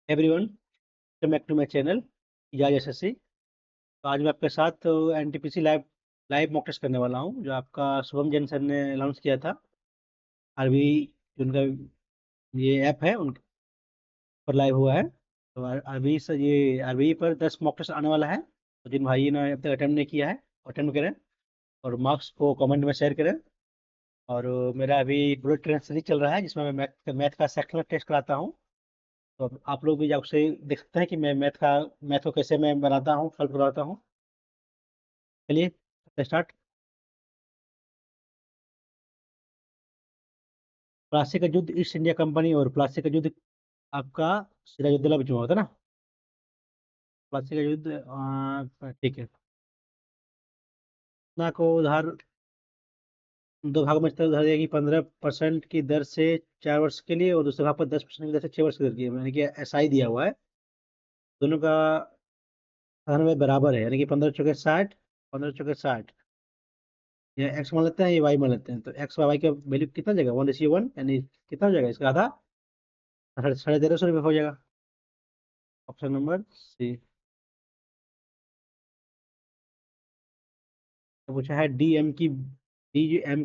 Everyone, welcome back to my channel Ijaz SSC. तो आज मैं आपके साथ NTPC live live mock test करने वाला हूं, जो आपका शुभम जैन सर ने अनाउंस किया था। आरबी उनका ये ऐप है, उन पर लाइव हुआ है। तो आरबी से ये आरबी पर 10 मॉक टेस्ट आने वाला है। तो जिन भाई ने अब तक अटेम्प्ट नहीं किया है, अटेम्प्ट करें और मार्क्स को कमेंट में शेयर करें। और मेरा अभी बुलेट ट्रेन स्टडी चल रहा है, जिसमें मैं मैथ का सेक्शनल टेस्ट कराता हूँ। तो अब आप लोग भी जाकर से देख सकते हैं कि मैं मैथ को कैसे मैं बनाता हूँ, सॉल्व करवाता हूँ। चलिए स्टार्ट। प्लासी का युद्ध ईस्ट इंडिया कंपनी और प्लासी का युद्ध आपका सिराजुद्दौला बीच में होता है ना। प्लासी का युद्ध ठीक है। ना को उधार दो भागों में उधार देगी 15% की दर से 4 वर्ष के लिए, और दूसरे भाग पर 10% की दर से 6 वर्ष की दर की, यानी कि ऐसा ही दिया हुआ है। दोनों का धन बराबर है, यानी कि 15 चौके 60, 15 चौके 60। ये एक्स मान लेते हैं, ये वाई मान लेते हैं। तो एक्स वाई का वैल्यू कितना जाएगा, 1:1, यानी कितना हो जाएगा इसका आधा, 1350 रुपये हो जाएगा। Option number C. तो पूछा है डी एम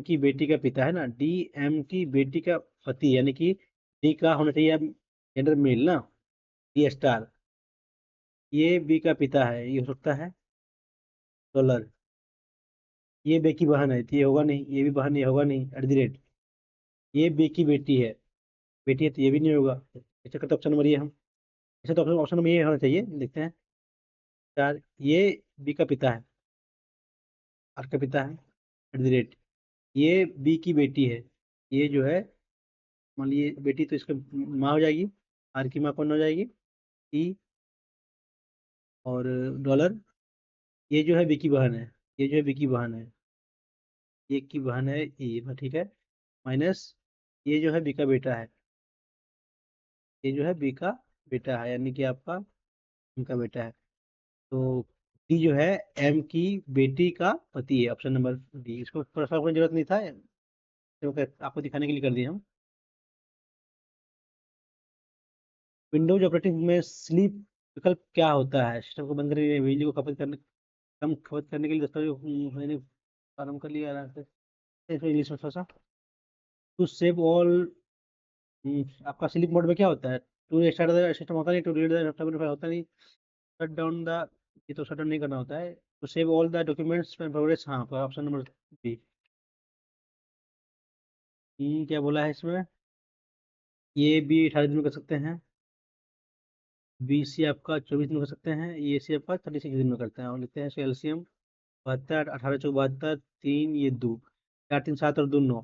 की बेटी का पिता है ना, डी एम की बेटी का पति, यानी कि डी का होना चाहिए जेंडर मेल ना, डी स्टार। ये बी का पिता है, ये हो सकता है डॉलर। ये बे की बहन है, तो ये होगा नहीं, ये भी बहन, ये होगा नहीं, @ ये बे की बेटी है, बेटी है तो ये भी नहीं होगा। अच्छा करते ऑप्शन नंबर ये हम, अच्छा तो ऑप्शन नंबर ये होना चाहिए, देखते हैं। चार, ये बी का पिता है, आर का पिता है, @ ये बी की बेटी है। ये जो है, मान लीजिए बेटी, तो इसका माँ हो जाएगी। आर की माँ कौन हो जाएगी, ई। और डॉलर, ये जो है बी की बहन है, ये जो है बी की बहन है, ये की बहन है ई, ठीक है। माइनस ये जो है बी का बेटा है, ये जो है बी का बेटा है, यानी कि आपका एम का बेटा है। तो डी जो है एम की बेटी का पति है, ऑप्शन नंबर डी। इसको थोड़ा सा कोई जरूरत नहीं था, क्योंकि आपको दिखाने के लिए कर दिए हम। विंडोज ऑपरेटिंग में स्लीप विकल्प क्या होता है, सिस्टम को बंद करने के लिए, बिजली को खपत करने, कम खपत करने के लिए, दस्तावेज मैंने प्रारंभ कर लिया आराम से। इंग्लिश में थोड़ा सा, टू सेव ऑल। आपका स्लीप मोड में क्या होता है, टू स्टार्ट द सिस्टम होता नहीं, टू रीड द डॉक्यूमेंट होता नहीं, शट डाउन द, ये तो शट डाउन नहीं करना होता है। To save all the documents में प्रोग्रेस, हाँ, तो ऑप्शन नंबर बी। क्या बोला है इसमें, ये बी 18 दिन में कर सकते हैं, बी सी आपका 24 दिन में कर सकते हैं, ये सी आपका 36 दिन में करते हैं। और लिखते हैं इसका एलसीएम, 72, 18 चौक 72, 3 ये 2, 4 3 7 और 2 9।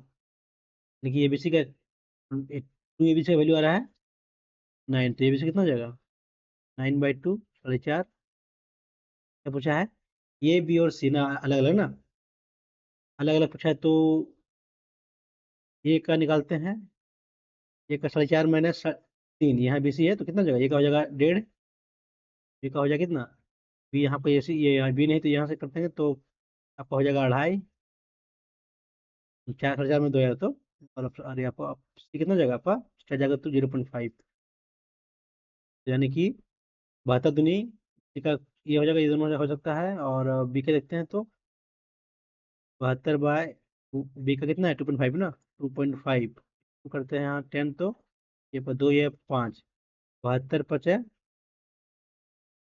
देखिए एबीसी का, टू एबीसी का वैल्यू आ रहा है 9, तो एबीसी कितना हो जाएगा, 9/2, 4.5। क्या पूछा है, ये बी और सी ना अलग अलग ना, अलग अलग पूछा है। तो ये का निकालते हैं, ये का 4.5 माइनस 3, यहाँ बीसी है तो कितना हो जाएगा, ये का हो जाएगा 1.5, ये का हो जाएगा कितना, बी यहाँ पे ऐसे, ये यहाँ बी नहीं तो यहाँ से करते हैं, तो आपका हो जाएगा 2.5, 4 4 में 2 तो, और अरे आपका सी कितना हो जाएगा आपका, इसका जाएगा तो 0.5, यानी कि 72 दूनी, सी का ये हो जाएगा, ये दोनों हो सकता है। और बी का देखते हैं तो 72 बाय, बी का कितना है 2.5 ना, 2.5 करते हैं यहाँ 10, तो ये पर 2 ये 5, 72 5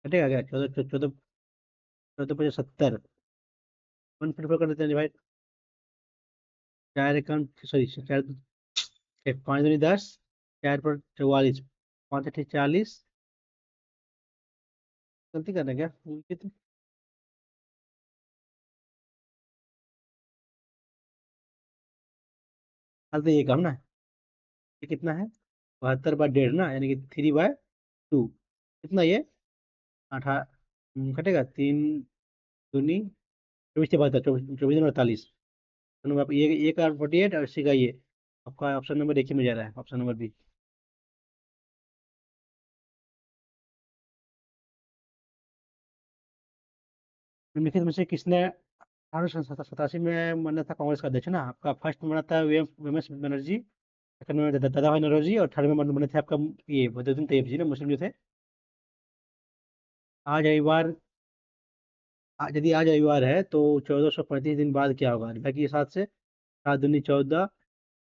कटेगा क्या, 14 14 14 5 70, 1.4 कर देते हैं भाई। 4 एकम सॉरी, 5 दूनी 10, 4 पर 44, 5 8 40, गलती करना क्या, कितने, तो ये कम ना, ये कितना है, 72/1.5 ना, यानी कि 3/2, कितना ये, 18, कटेगा 3 दूनी 24 से 72, 24 24 48। नंबर आप ये का 48 और इसी का ये, आपका ऑप्शन नंबर एक ही में जा रहा है, ऑप्शन नंबर बी। निम्नलिखित में से किसने 1887 में बना था कांग्रेस का अध्यक्ष ना, आपका फर्स्ट बना था V M S Banerjee, second में दादा भाई नौरोजी, और थर्ड में बने थे आपका ये बदरुद्दीन तैयब जी ना, मुस्लिम जो थे। आज रविवार, यदि आज रविवार है तो 1435 दिन बाद क्या होगा? बाकी के हिसाब से 7 दूनी 14,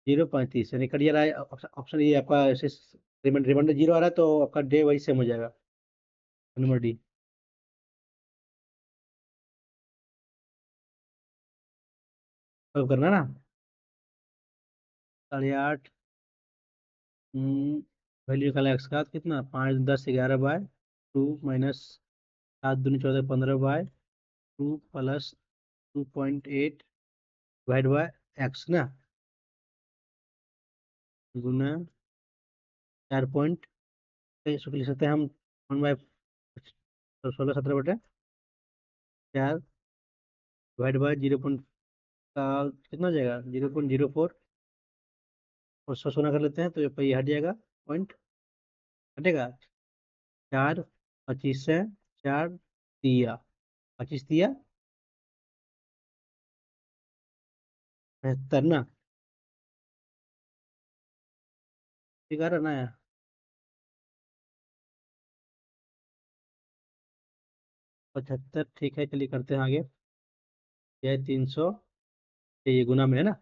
0 35, यानी कट रहा है ऑप्शन ये आपका। रिमाइंडर जीरो आ रहा है तो आपका डे वही सेम हो जाएगा। Number D. अब करना ना। 8:30। वैल्यू निकाला एक्स का कितना, 5 10 11 बाय 2 माइनस 7 दूनी 14 15 by 2 plus 2.8 divide by X ना, गुना 4 पॉइंट, इसको लिख सकते हैं हम 1/16 17/4 डिवाइड बाय 0. का कितना हो जाएगा, 0.04, और 100 कर लेते हैं तो ये हट जाएगा पॉइंट, हटेगा। 4 25 से 4 तिया 25 तिया 75 ना, ठीक है ना। 75, ठीक है, चलिए करते हैं आगे। यह 300, ये गुना में है ना,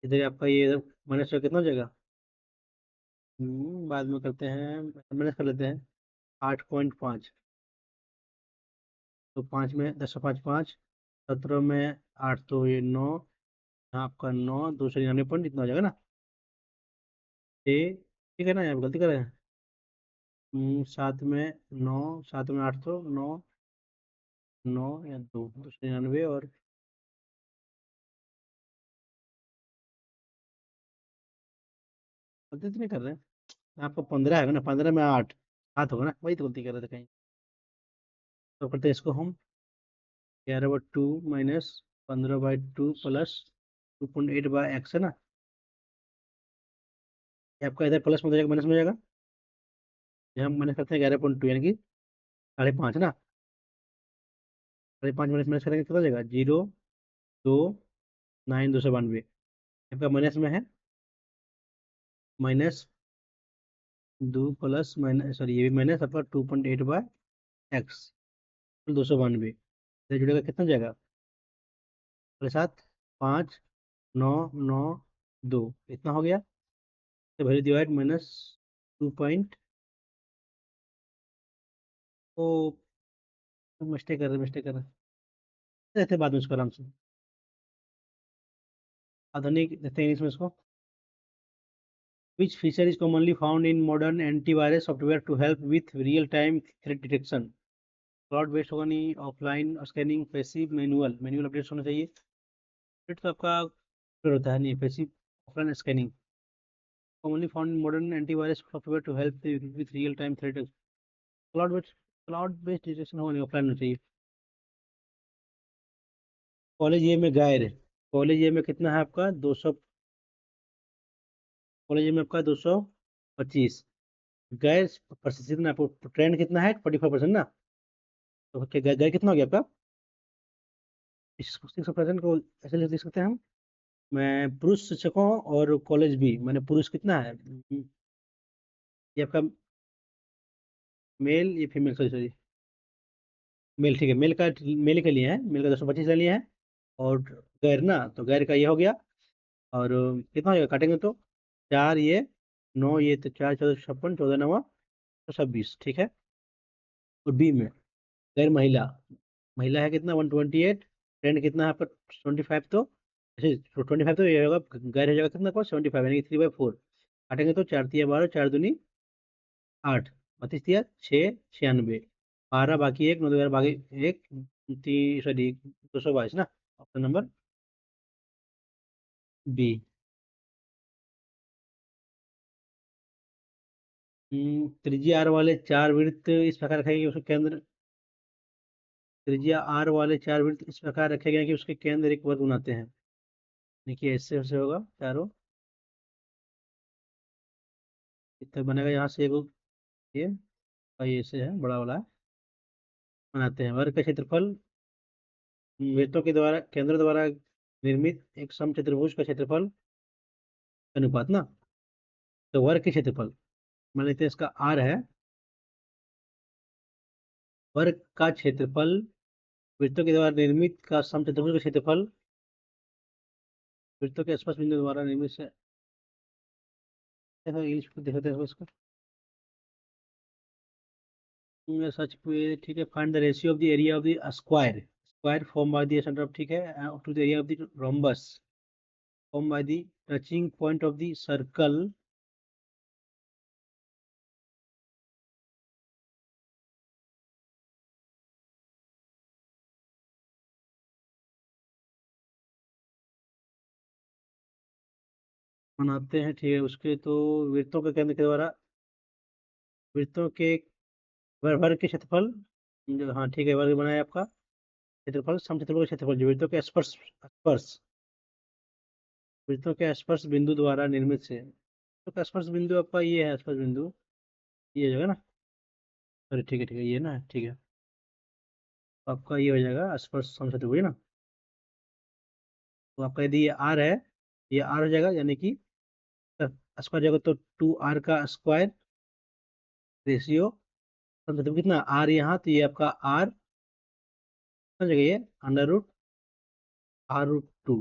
इधर आपका ये माइनस का कितना हो जाएगा? बाद में करते हैं, माइनस कर लेते हैं। 8.5, तो 5 में 10 5 5, 17 में 8 तो ये 9, यहाँ आपका 9 299 पॉइंट इतना हो जाएगा ना। ये ठीक है ना, यहाँ पे गलती कर रहे हैं। 7 में 9, 7 में 8 तो 9, 9 या 2 299, और गलती तो नहीं कर रहे हैं। आपको 15 है ना, 15 में 8 7 होगा ना, वही तो गलती कर रहे थे कहीं। तो करते हैं इसको हम। 11/2 माइनस 15/2 प्लस 2.8/x है ना। ये आपका इधर प्लस में हो जाएगा, माइनस में हो जाएगा। ये हम माइनस करते हैं 11.2, यानी कि 5.5 ना। 5.5 माइनस माइनस करेंगे कितना हो जाएगा? 0 2 9 292। आपका माइनस में है, माइनस 2 प्लस माइनस, सॉरी ये भी माइनस आपका 2.8/x 292। इधर जुड़ेगा कितना हो जाएगा? 7 5 9 9 2 इतना हो गया। तो वैल्यू डिवाइड माइनस 2 पॉइंट, ओ मिस्टेक कर रहे रहते बाद में उसको आराम से। आधुनिक देखते हैं इसमें इसको। Which feature is commonly found in modern antivirus software to help with real-time threat detection? Cloud based होगा नहीं, offline scanning, passive, manual. Manual updates होना चाहिए। अपडेट तो आपका फिर होता है नहीं, passive, offline scanning. Commonly found in modern antivirus software to help with real time threat. Cloud based detection होगा नहीं, ऑफलाइन होना चाहिए। कॉलेज ए में गैर, कॉलेज ए में कितना है आपका 200, कॉलेज ए में आपका 225। गैर प्रतिशत कितना है आपको, ट्रेंड कितना है 45% ना। तो क्या गैर कितना हो गया आपका? 6% को ऐसे लिख सकते हैं हम। मैं पुरुष शिक्षकों और कॉलेज भी, मैंने पुरुष कितना है, ये आपका मेल, ये फीमेल, सॉरी सॉरी, मेल, ठीक है, मेल का, मेल के लिए है, मेल का 225 ले लिया है। और गैर ना, तो गैर का ये हो गया। और कितना हो जाएगा काटेंगे तो, 4 ये 9 ये, तो 4 14 56, 14 9 26, ठीक है। और बी में गैर महिला, महिला है कितना 128, ट्रेंड कितना है आपका 25, तो ऐसे 25, तो ये होगा गैर हो जाएगा कितना को 75, यानी कि 3/4। काटेंगे तो 4 तिया 12, 4 दूनी 8, 32 तिया 6 96, 12 बाकी 1 9 11 बाकी 1, सॉरी 222 ना। Option number B. त्रिज्या आर वाले चार वृत्त इस प्रकार रखे गए कि उसके केंद्र, त्रिज्या आर वाले चार वृत्त इस प्रकार रखे गए कि उसके केंद्र एक वर्ग बनाते हैं। देखिए ऐसे ऐसे होगा चारों, इतना बनेगा यहाँ से एक, ये और ये ऐसे है बड़ा वाला है, बनाते हैं वर्ग का क्षेत्रफल। वृत्तों के द्वारा केंद्र द्वारा निर्मित एक समचतुर्भुज का क्षेत्रफल अनुपात ना। तो वर्ग के क्षेत्रफल, मान लेते हैं इसका आर है, वर्ग का क्षेत्रफल वृत्तों के द्वारा निर्मित का समचतुर्भुज का क्षेत्रफल वृत्तों के स्पर्श बिंदु द्वारा निर्मित से, देखो इंग्लिश में देखो देखो इसको। सच पे ठीक है, find the ratio of the area of the square, square form by the center of, ठीक है, to the area of the rhombus form by the touching point of the circle. बनाते हैं, ठीक है, उसके तो वृत्तों के केंद्र के द्वारा वृत्तों के वर्ग के क्षेत्रफल, हाँ ठीक है, वर्ग बनाया आपका क्षेत्रफल समचतुर्भुज का क्षेत्रफल जो वृत्तों के स्पर्श स्पर्श वृत्तों के स्पर्श बिंदु द्वारा निर्मित से, तो का स्पर्श बिंदु आपका ये है, स्पर्श बिंदु ये हो जाएगा ना। अरे ठीक है, ये ना, ठीक है, तो आपका ये हो जाएगा स्पर्श समचतुर्भुज ना। तो आपका यदि ये आर है, ये आर हो जाएगा, यानी कि स्क्वायर जाएगा तो 2r का स्क्वायर रेशियो समचतुर्भुज कितना आर, यहाँ तो ये आपका आर कितना जगह, ये अंडर रूट 2,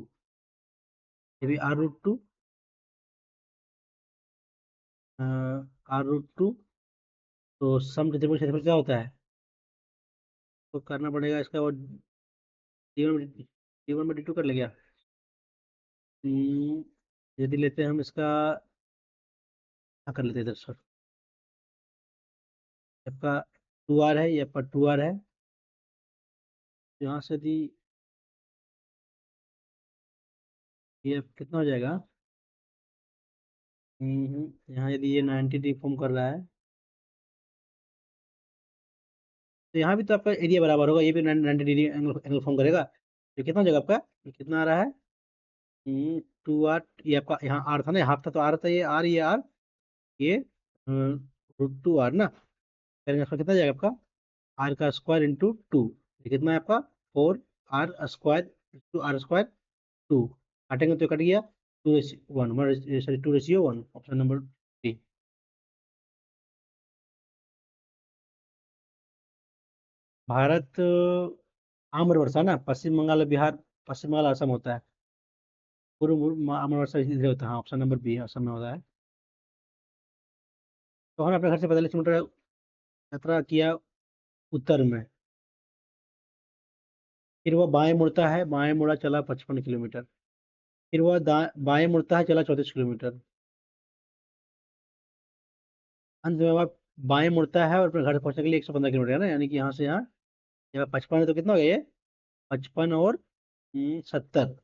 ये भी r√2, r√2। तो समचतुर्भुज क्षेत्रफल क्या होता है, तो करना पड़ेगा इसका, वो D1/D2 कर ले गया। हम्म, यदि लेते हैं हम इसका, हाँ कर लेते हैं इधर सर, आपका 2r है, ये आपका 2r है, यहाँ से यदि ये कितना हो जाएगा, यहाँ यदि ये 90 फॉर्म कर रहा है, तो यहाँ भी तो आपका एरिया बराबर होगा, ये भी 90 डिग्री एंगल एंगल फॉर्म करेगा। तो कितना हो जाएगा आपका, ये कितना आ रहा है, 2r, ये आपका यहाँ आर था ना, हाफ था तो आर था, ये आर, ये √2r ना, करेंगे इसका कितना जाएगा आपका, आर का स्क्वायर इंटू टू, ये कितना है आपका 4r² इंटू r²2, काटेंगे तो कट गया 2:1, sorry 2:1, option number D. Bharat आम्र वर्षा ना, पश्चिम बंगाल और बिहार, पश्चिम बंगाल असम होता है, पूर्व आम्र वर्षा इधर होता है, हाँ, ऑप्शन नंबर बी असम में होता है। तो हमने अपने घर से 45 किलोमीटर यात्रा किया उत्तर में, फिर वह बाएं मुड़ता है, बाएं मुड़ा चला 55 किलोमीटर, फिर वह बाएं मुड़ता है चला 34 किलोमीटर, अंत में वह बाएं मुड़ता है और अपने घर पहुंचने के लिए 115 किलोमीटर है ना, यानी कि यहाँ से यहाँ, यहाँ 55 है तो कितना हो गया ये, 55 और 70,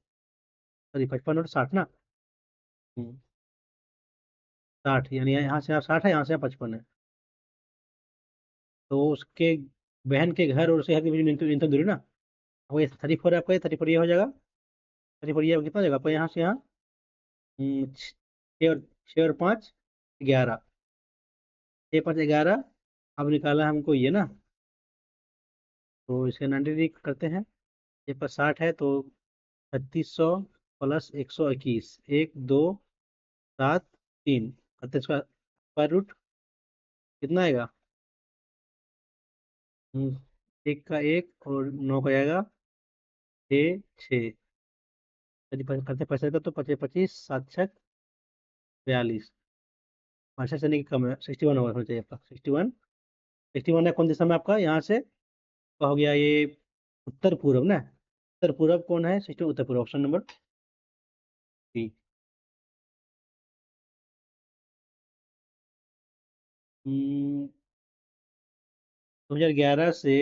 सॉरी 55 और 60 ना, 60, यानी यहाँ से यहाँ 60 है, यहाँ से यहाँ 55 है। तो उसके बहन के घर और उसके घर के बीच न्यूनतम न्यूनतम दूरी ना, वो ये 34 है आपका, ये 34 ये हो जाएगा, 34 ये कितना हो जाएगा आपका, यहाँ से यहाँ 6 और 5 11, 6 5 11, अब निकाला है हमको ये ना, तो इसे 90 करते हैं, ये पर 60 है तो 3600 प्लस 121, 1 2 7 3 करते इसका स्क्वायर रूट कितना आएगा, एक का एक और 9 का आएगा 6 6, यदि करते पैसे का तो 25 25 7 6 42, 5 से नहीं कम है, 61 होना चाहिए आपका, 61, 61 है कौन दिशा में आपका, यहाँ से का हो गया ये उत्तर पूर्व ना, उत्तर पूर्व कौन है, 61 उत्तर पूर्व, ऑप्शन नंबर बी। 2011 से,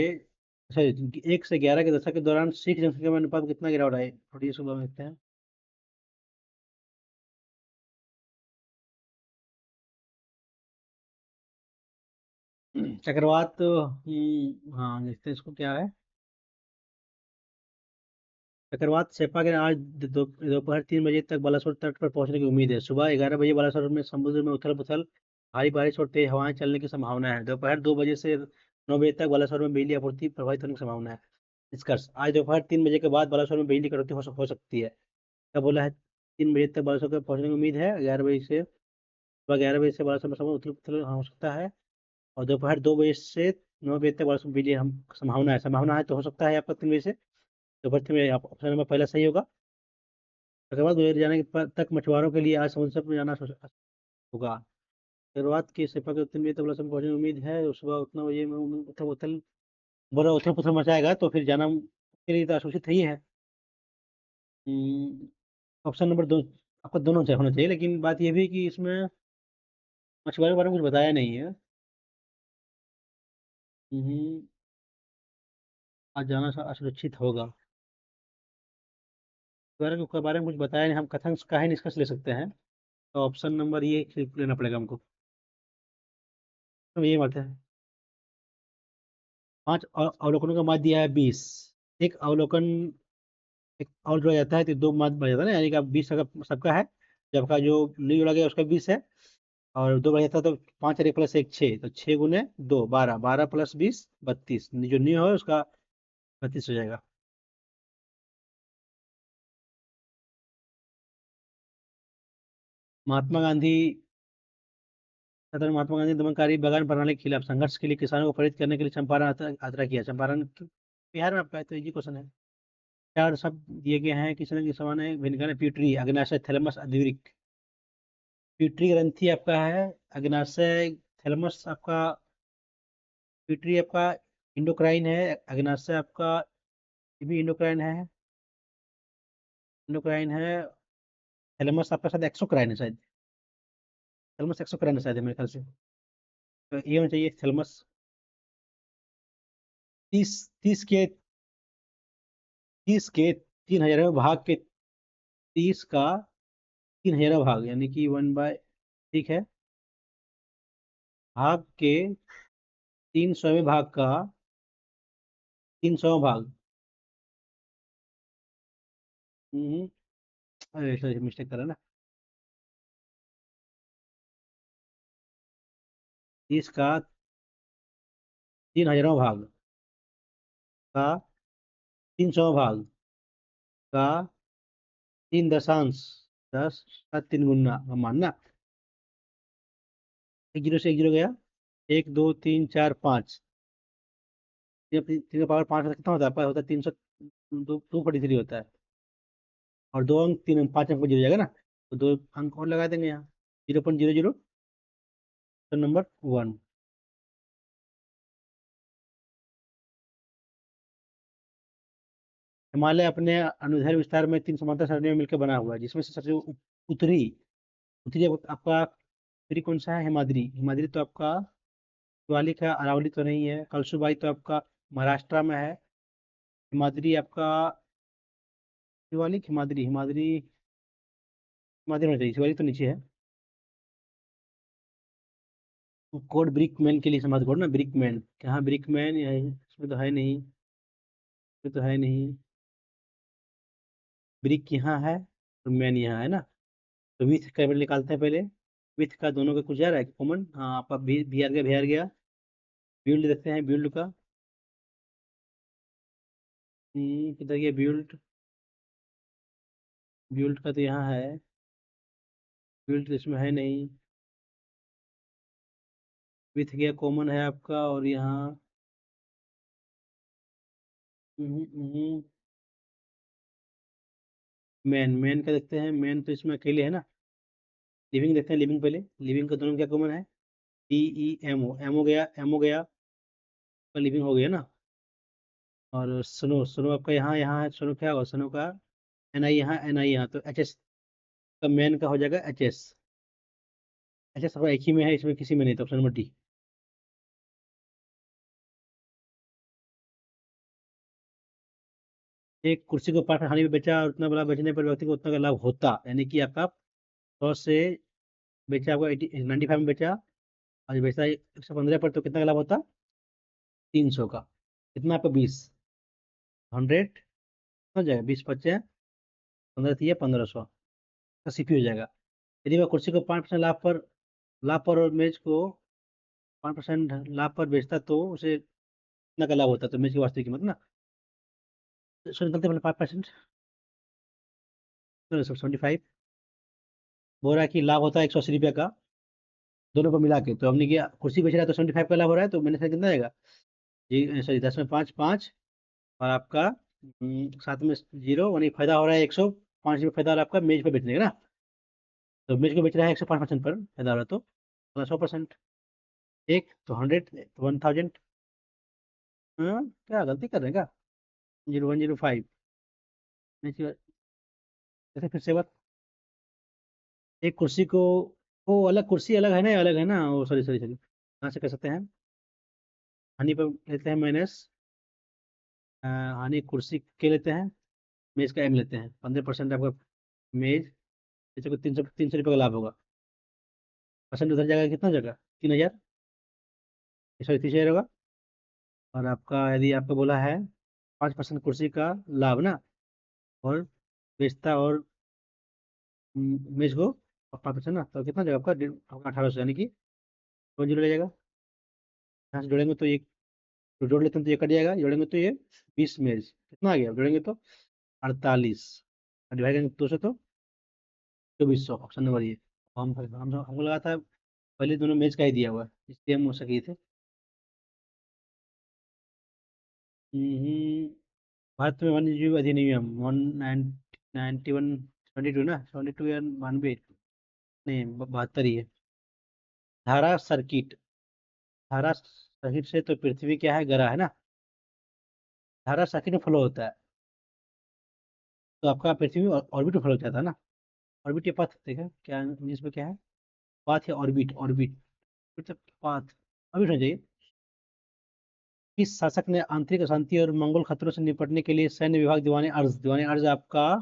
सॉरी 1 से 11 के दशक के दौरान सिख जनसंख्या में अनुपात कितना गिरावट आई, थोड़ी सुबह में देखते हैं। चक्रवात, हाँ देखते हैं इसको क्या है, चक्रवात सेपा के आज दोपहर 3 बजे तक बालासोर तट पर पहुंचने की उम्मीद है, सुबह 11 बजे बालासोर में समुद्र में उथल पुथल, भारी बारिश और तेज हवाएं चलने की संभावना है, दोपहर 2 बजे से 9 बजे तक बालासोर में बिजली आपूर्ति प्रभावित होने की संभावना है। निष्कर्ष, आज दोपहर 3 बजे के बाद बालासोर में बिजली कटौती हो सकती है, क्या बोला है, 3 बजे तक बारह सौ के पहुंचने की उम्मीद है। 11 बजे से सुबह 11 बजे से 1200 में समय उथल पुथल हो सकता है। और दोपहर 2 बजे से 9 बजे तक 1200 बिजली हम संभावना है तो हो सकता है आपका 3 बजे से दोपहर 3 बजे। आप ऑप्शन नंबर पहला सही होगा। उसके बाद गुजर जाने के तक मछुआरों के लिए आज समुद्र में जाना होगा। शुरुआत की सिपा के 3 बजे तक पहुंचने की उम्मीद है। सुबह उतना बजे में उथल पुथल बड़ा उथल पुथल मचाएगा तो फिर जाना के लिए तो आशुषित ही है। ऑप्शन नंबर 2 आपको दोनों चाहिए होना चाहिए, लेकिन बात यह भी कि इसमें मछुआरों के बारे में कुछ बताया नहीं है। हम्म, आज जाना असुरक्षित होगा। मछुआरों के बारे में कुछ बताया नहीं, हम कथन का ही निष्कर्ष ले सकते हैं। तो ऑप्शन नंबर ये सिर्फ लेना पड़ेगा हमको। तो ये मत है। 5 अवलोकनों का माध्य दिया है 20। एक अवलोकन एक और जोड़ा जाता है तो 2 माध्य बन जाता है ना, यानी कि अब 20 अगर सबका है, जब का जो नहीं जोड़ा गया उसका 20 है। और 2 बढ़ जाता है तो 5 और 1 प्लस 1 6, तो 6 × 2 12, 12 प्लस 20 32, जो न्यू है उसका 32 हो जाएगा। महात्मा गांधी महात्मा गांधी दमनकारी बगान प्रणाली के खिलाफ संघर्ष के लिए किसानों को प्रेरित करने के लिए चंपारण यात्रा किया। चंपारण बिहार में आपका है, तो इजी क्वेश्चन है। चार शब्द दिए गए हैं, किसी न किसी समान है। भिनगाने प्यूटरी, अग्नाशय, थैलेमस, अद्विक। प्यूटरी ग्रंथि आपका है। अग्नाशय थैलेमस आपका। प्यूटरी आपका इंडोक्राइन है। अग्नाशय आपका ये भी इंडोक्राइन है। इंडोक्राइन है। थैलेमस आपका शायद एक्सोक्राइन है शायद। थैलेमस एक्सोक्राइन है शायद मेरे ख्याल से। तो ये होना चाहिए थैलेमस। 30 30 के 3000वें भाग के 30 का 3000वां भाग यानी कि 1/, ठीक है, भाग के 300वें भाग का 300वां भाग। हम्म, अरे सॉरी मिस्टेक करा ना। 30 का 3000वां भाग का 300वां भाग का 3.10 का 3 गुना अब मानना। 1 0 से 1 0 गया। 1 2 3 4 5। तीन तीन का पावर 5 कितना होता है आपका? होता है 300। 243 होता है। और 2 अंक 3 अंक 5 अंक में जीरो जाएगा ना, तो 2 अंक और लगा देंगे यहाँ। 0.00 तो नंबर 1। हिमालय अपने अनुदैर्घ्य विस्तार में 3 समांतर श्रेणियों में मिलकर बना हुआ है, जिसमें से सबसे उत्तरी उत्तरी आपका उत्तरी कौन सा है? हिमाद्री। हिमाद्री तो आपका शिवालिक है, अरावली तो नहीं है। कलसुबाई तो आपका महाराष्ट्र में है। हिमाद्री आपका शिवालिक, हिमाद्री हिमाद्री हिमाद्री होना चाहिए, शिवालिक तो नीचे है। कोड ब्रिकमैन के लिए समाज कोड ना, ब्रिकमैन कहाँ? ब्रिकमैन इसमें तो है नहीं, इसमें तो है नहीं। ब्रिक यहाँ है और मैन यहाँ है ना। तो विथ का निकालते हैं पहले। विथ का दोनों का कुछ जा रहा है कॉमन। हाँ आपका भी आर गया, भी आर गया। बिल्ड देखते हैं बिल्ड का। किधर गया बिल्ड? बिल्ड का तो यहाँ है। बिल्ड तो इसमें है नहीं। विथ गया कॉमन है आपका, और यहाँ मैन मैन का देखते हैं। मैन तो इसमें अकेले है ना। लिविंग देखते हैं, लिविंग पहले। लिविंग का दोनों क्या कॉमन है? DEMO, एम हो गया, एम हो गया, तो लिविंग हो गया ना। और स्नो, स्नो आपका यहाँ यहाँ है। स्नो क्या होगा? स्नो का NI यहाँ, NI यहाँ, तो HS का मैन का हो जाएगा HS। HS सब एक ही में है, इसमें किसी में नहीं, तो ऑप्शन नंबर D। एक कुर्सी को 5 हानि में बेचा और उतना बड़ा बेचने पर व्यक्ति को उतना का लाभ होता, यानी कि आपका 100 से बेचा, आपको 95 में बेचा और बेचा 115 पर, तो कितना का लाभ होता? 300 का। कितना आपका? 20, 100 हो जाएगा। 20 × 5 15 3 1500 का CP हो जाएगा। यदि वह कुर्सी को 5% लाभ पर और मेज को 5% लाभ पर बेचता तो उसे कितना का लाभ होता? तो मेज की वास्तविक कीमत ना, सो निकलते 5%, 75। बोल रहा है कि लाभ होता है 180 रुपये का, दोनों को मिला के। तो हमने किया, कुर्सी बेच रहा है तो 75 का लाभ हो रहा है, तो मैंने कितना आएगा जी, सॉरी 10 में 5 5, और आपका साथ में जीरो, यानी फायदा हो रहा है 105 रुपये फायदा हो रहा है आपका मेज पे बेचने का ना। तो मेज को बेच रहा है 105% पर फायदा हो रहा है, तो 100%, एक तो 100 तो 1000। हाँ, क्या गलती कर रहे हैं क्या? 0105। जैसे फिर से बात, एक कुर्सी को, वो अलग कुर्सी अलग है ना, अलग है ना, वो सॉरी सॉरी सॉरी, कहाँ से कर सकते हैं, हानि पर लेते हैं माइनस, हानि कुर्सी के लेते हैं, मेज का एम लेते हैं, 15% आपका मेज, जैसे को 300 रुपये का लाभ होगा। परसेंट उधर जाएगा, कितना जाएगा, 3000, सॉरी 30,000 होगा। और आपका यदि आपको बोला है 5% कुर्सी का लाभ ना, और बेचता और मेज को 5%, ना तो कितना जाएगा आपका, आपका 1800, यानी कि 20 ले जाएगा। यहाँ से जोड़ेंगे तो ये, तो जोड़ लेते हैं तो ये कट जाएगा, जोड़ेंगे तो ये 20 मेज कितना आ गया, जोड़ेंगे तो 48, और डिवाइड करेंगे 200 तो 2400, ऑप्शन नंबर ये। हमको लगा था पहले दोनों मेज का ही दिया हुआ है, इसलिए हम उससे किए थे। हम्म, भारत में वन्य जीव अधिनियम 191 ना, 72 या 92, नहीं 72 ही है। धारा सर्किट, धारा सर्किट से तो पृथ्वी क्या है, ग्रह है ना। धारा सर्किट में फ्लो होता है, तो आपका पृथ्वी ऑर्बिट में फ्लो जाता है ना। ऑर्बिट या पथ, देखा क्या इंग्लिश में क्या है, पाथ या ऑर्बिट, ऑर्बिट, फिर तो पाथ, ऑर्बिट होना चाहिए। किस शासक ने आंतरिक अशांति और मंगोल खतरों से निपटने के लिए सैन्य विभाग दीवाने अर्ज, दीवाने अर्ज आपका,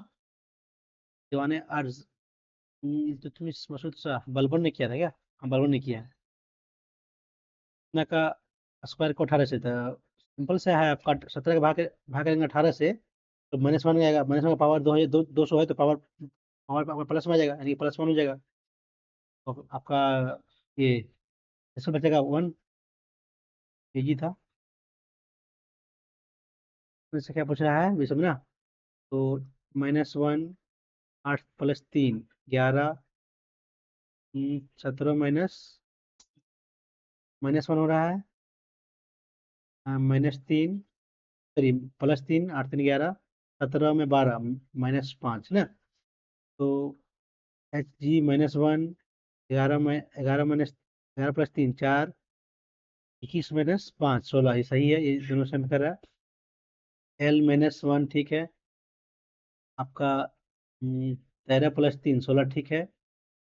दीवाने अर्ज, तो तुम मसूद शाह बलबन ने किया था क्या? हाँ, बलबन ने किया है। इतना का स्क्वायर को 18 से था, सिंपल से है आपका, 17 का भाग करेंगे 18 से, तो -1 आएगा, -1 का पावर 200 है, तो पावर पावर पावर प्लस में आ जाएगा, यानी +1 हो जाएगा। तो आपका ये इसमें बचेगा 1, इजी था। इससे क्या पूछ रहा है विषम ना, तो -1, 8 + 3 11, 17 माइनस 1 हो रहा है, -3, सॉरी +3, 8 3 11, 17 में 12, -5 ना, तो Hg -1, 11 + 3 4, 21 - 5 16, ये सही है, ये दोनों सेम कर रहा है। L -1 ठीक है आपका, 13 + 3 16 ठीक है।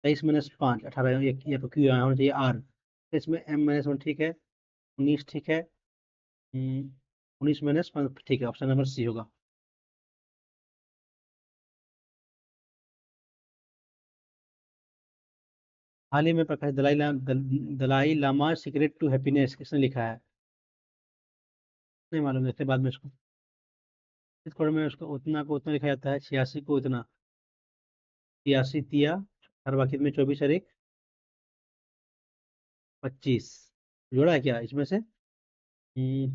23 - 5 18, ये तो क्यों होना चाहिए R। इसमें M -1 ठीक है, 19 ठीक है, 19 - 5 ठीक है, ऑप्शन नंबर सी होगा। हाल ही में प्रकाशित Dalai Lama secret to happiness किसने लिखा है? नहीं मालूम, देखते हैं बाद में इसको। इस कौड़ में उसको उतना को उतना लिखा जाता है, 86 को इतना, 86 तिया, हर वाक्य में 24 और एक 25, जोड़ा है क्या इसमें से?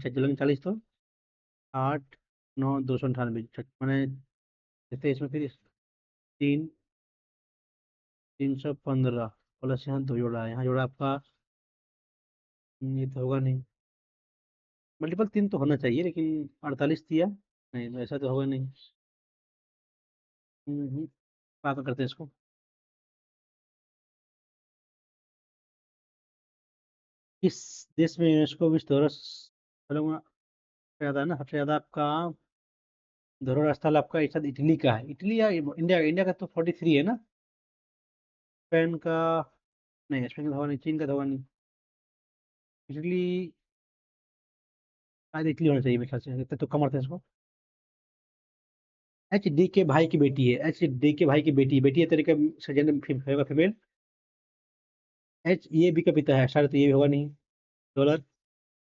चलन 40, तो 8 9 298, मैंने देखते हैं इसमें फिर, 3 315 प्लस यहाँ 2 जोड़ा है, यहाँ जोड़ा आपका, ये तो होगा नहीं, मल्टीपल 3 तो होना चाहिए, लेकिन 48 दिया, नहीं तो ऐसा तो होगा नहीं। बात करते हैं इसको। किस देश में यूनेस्को विश्व धरोहर स्थलों में ज्यादा है ना, सबसे ज्यादा आपका धरोहर स्थल आपका इस साथ इटली का है, इटली या इंडिया, इंडिया का तो 43 है ना। स्पेन का, नहीं स्पेन का तो होगा नहीं, चीन का तो होगा नहीं, इटली, शायद इटली होना चाहिए मेरे ख्याल से, तो कम करते हैं इसको। HD के भाई की बेटी है, HD के भाई की बेटी, बेटी है तरीके से, जेंडर होगा फीमेल। ये भी का पिता है, शायद तो ये भी होगा नहीं। डॉलर,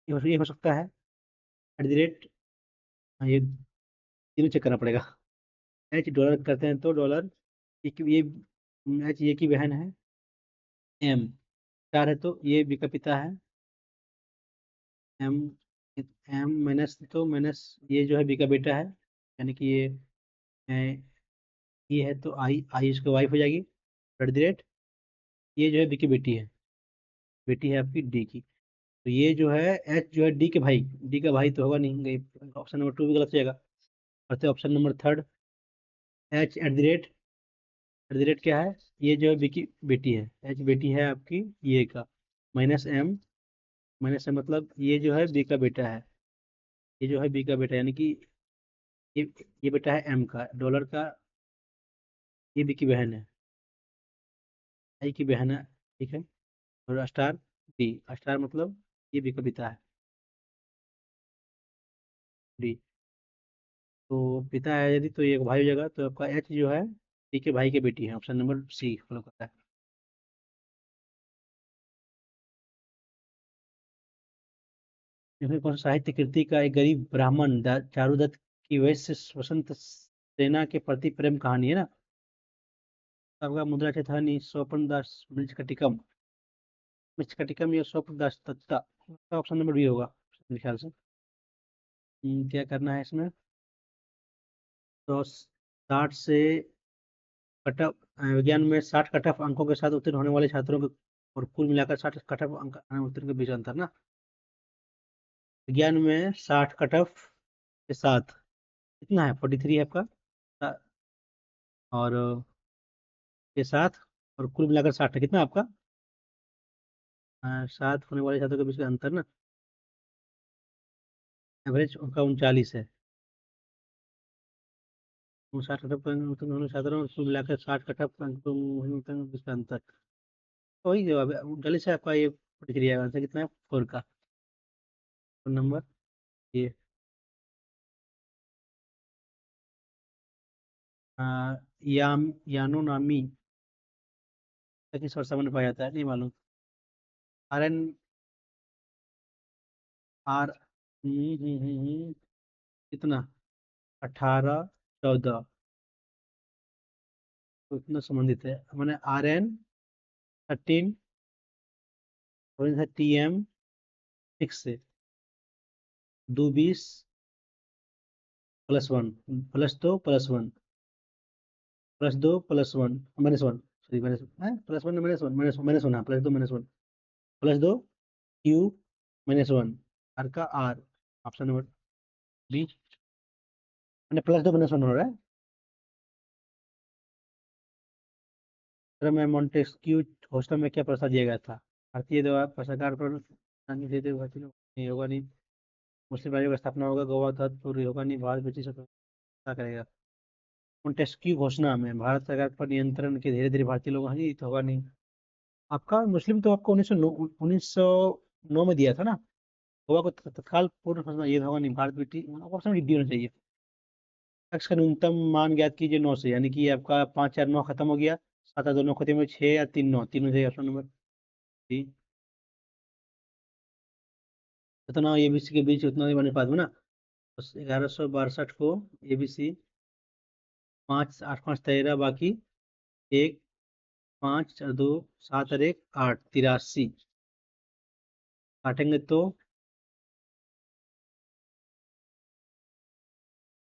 ये हो सकता है, @ ये तीनों चेक करना पड़ेगा। डॉलर करते हैं तो डॉलर, ये ये की बहन है, M 4 है, तो ये बी का पिता है, M, M माइनस, तो माइनस ये जो है बी का बेटा है, यानी कि ये है तो आई आई इसकी वाइफ हो जाएगी। एट द रेट, ये जो है बी की बेटी है, बेटी है आपकी डी की। तो ये जो है एच जो है डी के भाई, डी का भाई तो होगा नहीं, ऑप्शन नंबर टू भी गलत हो जाएगा। और option number third, H at the rate क्या है, ये जो है बी की बेटी है, एच बेटी है आपकी ये का, माइनस एम, माइनस एम मतलब ये जो है बी का बेटा है, ये जो है बी का बेटा यानी कि ये ये बेटा है एम का, डॉलर का, ये बी की बहन है, आई की बहन है, ठीक है। और स्टार डी, स्टार मतलब ये बी का पिता है, डी। तो पिता है यदि तो ये भाई हो जाएगा, तो आपका एच जो है डी के भाई की बेटी है, ऑप्शन नंबर सी फॉलो करता है। इसमें कौन सा साहित्य कृति का एक गरीब ब्राह्मण चारुदत्त की वैश्य वसंत सेना के प्रति प्रेम कहानी है ना, आपका मुद्रा चेतावनी स्वपन दास मृचकटिकम, मृचकटिकम या Swapan Das Dutta, option number B होगा मेरे ख्याल से। क्या करना है इसमें, तो 60 से कट ऑफ, विज्ञान में 60 कट ऑफ अंकों के साथ उत्तीर्ण होने वाले छात्रों के और कुल मिलाकर 60 कट ऑफ अंक उत्तीर्ण के बीच अंतर ना, विज्ञान में 60 कट ऑफ के साथ कितना है, 43 है आपका, और के साथ और कुल मिलाकर 60 है, कितना आपका, 7 होने वाले छात्रों के बीच का अंतर ना, एवरेज उनका 39 है। 60 कट ऑफ उत्तीर्ण होने वाले छात्रों और कुल मिलाकर 60 कट ऑफ अंकों के बीच का अंतर, तो वही जवाब है 39 है आपका, ये 43 है, आंसर कितना है 4 का नंबर ये। यानो नामी किस वर्षा में पाया जाता है, नहीं मालूम। आर एन आर कितना, 18 14, तो इतना संबंधित है मैंने, RN 13 और है TM 6 से, 2 20 +1, +2 +1, +2 +1 -1, सॉरी +1 -1 -1 हाँ, +2 -1, +2 Q -1, आर का आर, ऑप्शन नंबर बी, मैंने +2 -1 हो रहा है। सर मैं मॉन्टेस्क्यू हॉस्टल में क्या प्रस्ताव दिया गया था, भारतीय दवा पत्रकार पर नहीं होगा नहीं, मुस्लिम राज्यों का स्थापना होगा, गोवा तहत पूरी होगा नहीं, भारत ब्रिटिश क्या करेगा, मॉन्टेस्क्यू घोषणा में भारत सरकार पर नियंत्रण के धीरे धीरे भारतीय लोग, हाँ जी तो होगा नहीं। आपका मुस्लिम तो आपको 1909 में दिया था ना, गोवा को तत्काल पूर्ण घोषणा, ये तो होगा नहीं, भारत ब्रिटिश, ऑप्शन डी होना चाहिए। टैक्स का न्यूनतम मान ज्ञात कीजिए 9 से, यानी कि आपका 5 4 9 खत्म हो गया, 7 2 9 खत्म हो, 6 या 3 9, 3 हो जाएगा ऑप्शन नंबर डी। जितना एबीसी के बीच उतना ही बने पास में ना, 1162 को एबीसी 5 8 5 13 बाकी 1 5 और 2 7 और 1 8, 83 काटेंगे तो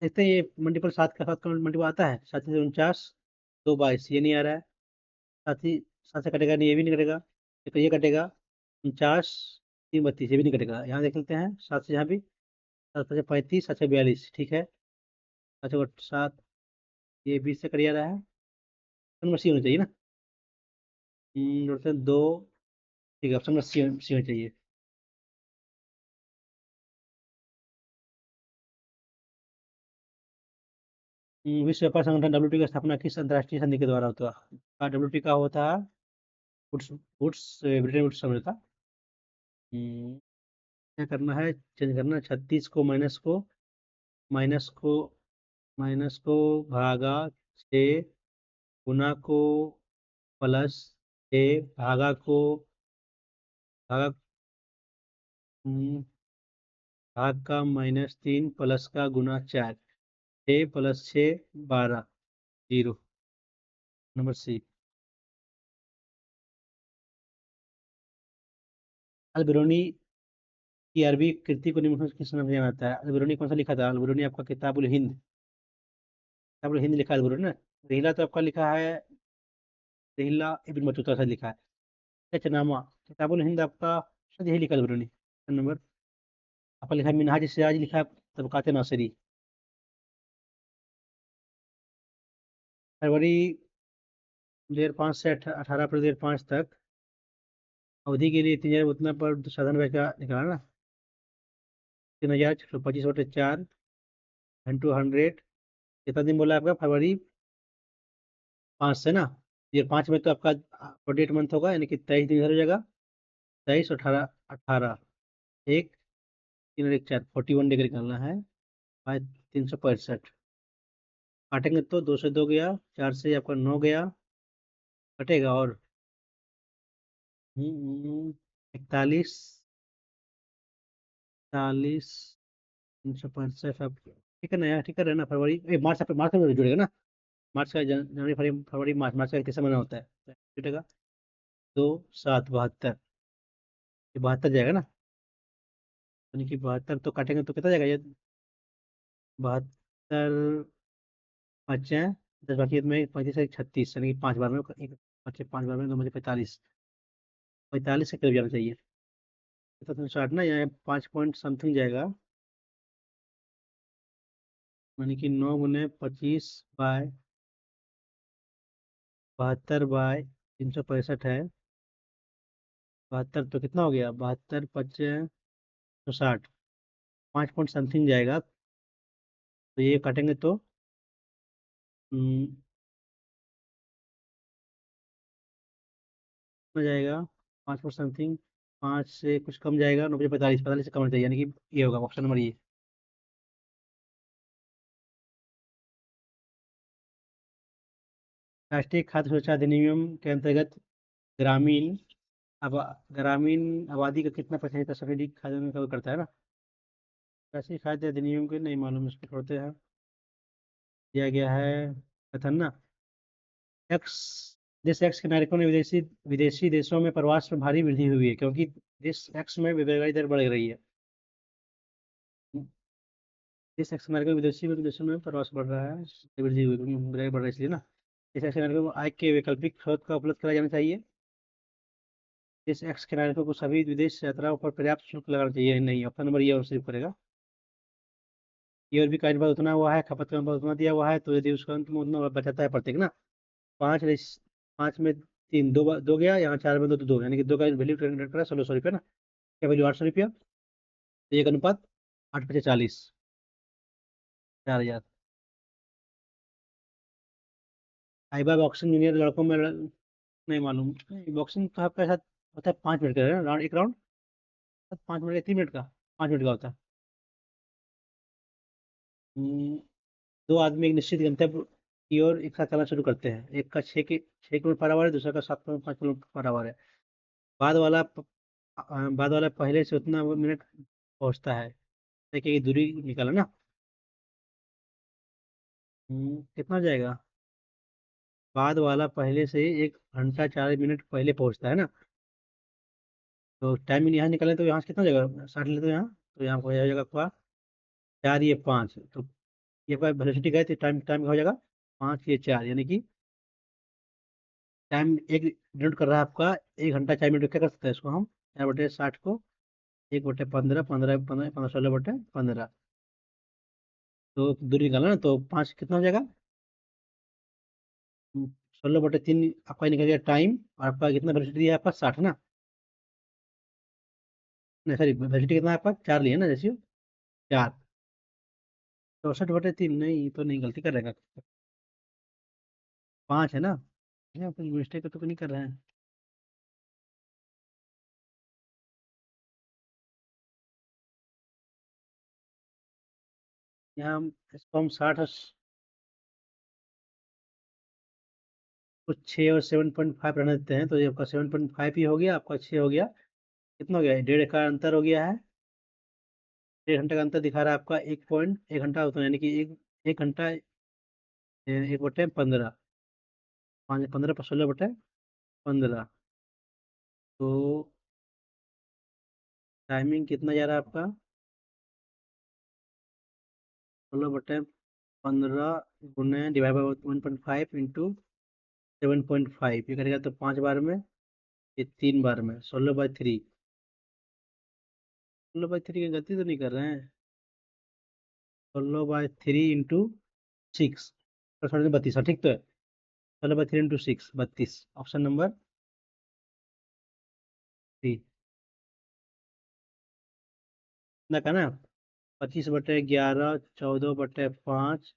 देखते हैं, ये मल्टीपल 7 का 7 का मल्टीपल आता है, 7 से 49 2 22, ये नहीं आ रहा है, साथ ही 7 से कटेगा नहीं, ये भी नहीं कटेगा, तो ये कटेगा 49 3 32, ये भी नहीं कटेगा, यहाँ देख लेते हैं 7 से, यहाँ भी 7 5 35, 7 6 42, ठीक है, 7 ये 20 से कट जा रहा है, ऑप्शन नंबर सी होना चाहिए ना, जोड़ते हैं 2, ठीक है, ऑप्शन नंबर सी होना चाहिए। विश्व व्यापार संगठन WTO की स्थापना किस अंतर्राष्ट्रीय संधि के द्वारा होता है, WTO का होता है वुड्स वुड्स ब्रिटेन वुड्स समझौता। हम्म, क्या करना है, चेंज करना है, 36 को माइनस को माइनस को भागा 6, गुना को +6, भागा हम्म, भाग का -3, प्लस का गुना 4, 6 + 6 12, 0, नंबर सी। अलबरूनी की अरबी कृति को निम्न में किस नाम से जाना जाता है, अलबरूनी कौन सा लिखा था, अलबरूनी आपका किताबुल हिंद लिखा है अलबरूनी ना, रहीला तो आपका लिखा है रिहिल्ला इब्न बतूता से लिखा है। चनामा किताबुल हिंद आपका शायद यही लिखा है उन्होंने नंबर। आपका लिखा है मिनहाज सिराज, लिखा है तबकात नासिरी। फरवरी 2005 से 18 अप्रैल 2005 तक अवधि के लिए 3000 उतना पर साधन व्यय का निकाला ना। 3000 25/4 इंटू 100। कितना दिन बोला आपका? फरवरी 5 से ना। ये 5 में तो आपका 48 मंथ होगा, यानी कि 23 दिन हो जाएगा। 23 18 18 एक 3 और 1 4 41 डिग्री निकालना है। बाय 365 काटेंगे तो 2 से 2 गया, 4 से आपका 9 गया, कटेगा और 41 41 365 आप ठीक है ना यार? ठीक है ना? मार्च मार्च में जुड़ेगा ना। मार्च का जनवरी फरवरी फरवरी मार्च, मार्च का तीसरा महीना होता है तो जुड़ेगा। 2 7 72, ये 72 जाएगा ना। यानी कि 72 तो काटेंगे तो कितना जाएगा ये? 72 बचे 10, बाकी में 35 से 36, यानी कि 5 बार में एक बच्चे, 5 बार में 2 मुझे 45 के करीब जाना चाहिए। तो 60 ना, यहाँ 5 पॉइंट समथिंग जाएगा। यानी कि 9 × 25 बाय 72/365 है। 72 तो कितना हो गया? 72 × 5 = 60, 5 पॉइंट समथिंग जाएगा। तो ये काटेंगे तो कितना जाएगा? 5 पॉइंट समथिंग, 5 से कुछ कम जाएगा। 9 × 45, 45 से कम होना चाहिए, यानी कि ये होगा ऑप्शन नंबर ये। राष्ट्रीय खाद्य सुरक्षा अधिनियम के अंतर्गत ग्रामीण अब ग्रामीण आबादी का कितना प्रतिशत सब्सिडी खाद्य में कवर करता है ना। राष्ट्रीय खाद्य अधिनियम के नहीं मालूम, इसको छोड़ते हैं। दिया गया है कथन ना। एक्स देश एक्स के नागरिकों ने विदेशी विदेशी देशों में प्रवास में भारी वृद्धि हुई है, क्योंकि देश एक्स में बेरोजगारी दर बढ़ रही है। देश एक्स के नागरिकों के विदेशी देशों में प्रवास बढ़ रहा है, वृद्धि हुई क्योंकि बेरोजगारी बढ़ रही है, इसलिए ना। देश एक्स के नागरिकों को आय के वैकल्पिक स्रोत का उपलब्ध कराया जाना चाहिए। देश एक्स के नागरिकों को सभी विदेश यात्राओं पर पर्याप्त शुल्क लगाना चाहिए। नहीं, ऑप्शन नंबर ये और सिर्फ करेगा। ये और भी का अनुपात उतना हुआ है, खपत का अनुपात उतना दिया हुआ है, तो यदि उसका अंत में उतना बचाता है प्रत्येक ना। 5 में 3 दो गया, यहाँ 4 में 2 तो 2, यानी कि 2 का वैल्यू कैलकुलेट करा 1600 रुपये ना। क्या वैल्यू? 800 रुपया। तो एक अनुपात 8 × 40, 4000। आइबा बॉक्सिंग जूनियर लड़कों में नहीं मालूम। बॉक्सिंग तो आपका साथ होता है 5 मिनट का राउंड, एक राउंड 5 मिनट का, 3 मिनट का, 5 मिनट का होता है। हम्म, दो आदमी एक निश्चित गंतव्य की ओर एक साथ चलना शुरू करते हैं। एक का 6 किलोमीटर पर आवर है, दूसरा का 7.5 किलोमीटर पर आवर है। बाद वाला बाद वाला पहले से उतना वो मिनट पहुंचता है। देखिए ये दूरी निकाला ना। कितना हो जाएगा? बाद वाला पहले से 1 घंटा 4 मिनट पहले पहुंचता है ना। तो टाइम यहाँ निकालें तो यहाँ से कितना हो जाएगा? 60 ले तो यहाँ, तो यहाँ हो जाएगा आपका 4 ये 5, तो ये आपका वेलोसिटी का है, तो टाइम टाइम का हो जाएगा 5 ये 4, यानी कि टाइम एक डिनोट कर रहा है आपका 1 घंटा 4 मिनट। क्या कर सकते हैं इसको हम? 4/60 को 1/15, 15 15 15 16/15, तो दूरी निकाला ना, तो 5 कितना हो जाएगा? 16/3 आपका निकल गया टाइम। और आपका कितना वेलोसिटी है? आपका 60 ना। नहीं सॉरी, वेलोसिटी कितना है आपका? 4 लिया ना जैसे 4। 64/3 नहीं, तो नहीं, गलती कर रहेगा। 5 है ना। यहाँ कुछ मिस्टेक तो नहीं कर रहे हैं। यहाँ इसको हम 60 और कुछ 6 और 7.5 रहने देते हैं, तो ये आपका 7.5 ही हो गया, आपका 6 हो गया। कितना हो गया? 1.5 का अंतर हो गया है। 1.5 घंटे का अंतर दिखा रहा है आपका 1 घंटा होता है, यानी कि 1 घंटा 1/15, 15 पर 16/15। तो टाइमिंग कितना जा रहा है आपका? 16/15 गुने डिवाइड बाई 1.5 इंटू 7.5 ये करेगा तो 5 बार में, ये 3 बार में, 16/3। 16/3 की गलती तो नहीं कर रहे हैं? 16/3 इंटू 6, सॉरी 32, हाँ ठीक तो है। 16/3 इंटू 6, 32, ऑप्शन नंबर 3। ना का ना, 25/11, 14/5,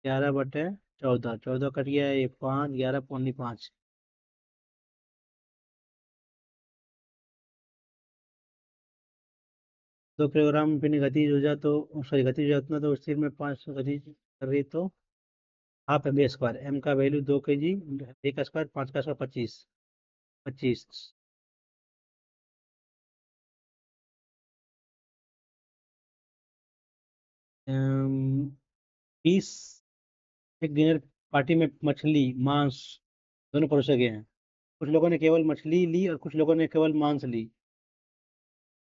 11/14, 14 कट गया, ये 5, 11 पौनी 5। 2 किलोग्राम पिन गतिज ऊर्जा तो, सॉरी गतिज ऊर्जा उतना तो स्थिर में 5 गतिज कर रही तो half M B square, M का वैल्यू 2 kg, ए का स्क्वायर 5 का स्क्वायर 25, 25। 20 एक डिनर पार्टी में मछली मांस दोनों परोसे गए हैं। कुछ लोगों ने केवल मछली ली और कुछ लोगों ने केवल मांस ली।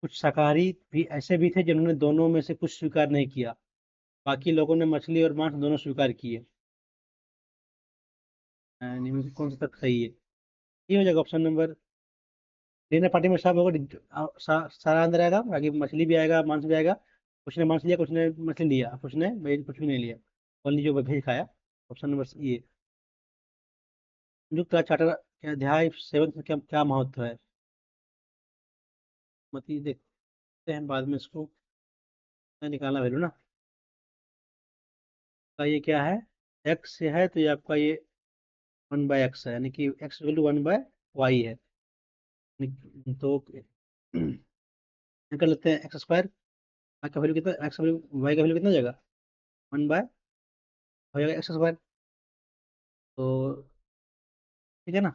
कुछ शाकाहारी भी ऐसे भी थे जिन्होंने दोनों में से कुछ स्वीकार नहीं किया। बाकी लोगों ने मछली और मांस दोनों स्वीकार किए। इनमें से कौन सा तक सही है? ये हो जाएगा ऑप्शन नंबर। डिनर पार्टी में सब होगा, सारा अंदर आएगा, बाकी मछली भी आएगा, मांस भी आएगा। कुछ ने मांस लिया, कुछ ने मछली लिया, कुछ ने वेज कुछ भी नहीं लिया। ओनली जो वेज खाया। ऑप्शन नंबर ये। संयुक्त राज्य चार्टर के अध्याय 7 में क्या क्या महत्व है? मतलब देखते हैं बाद में इसको, निकालना वैल्यू ना। का ये क्या है? एक्स है तो ये आपका ये 1/x है, यानी कि एक्स वैल्यू 1/y है। तो कर लेते हैं x² का वैल्यू कितना, एक्स वैल्यू वाई का वैल्यू कितना हो जाएगा? 1/, हो जाएगा x²। तो ठीक है ना।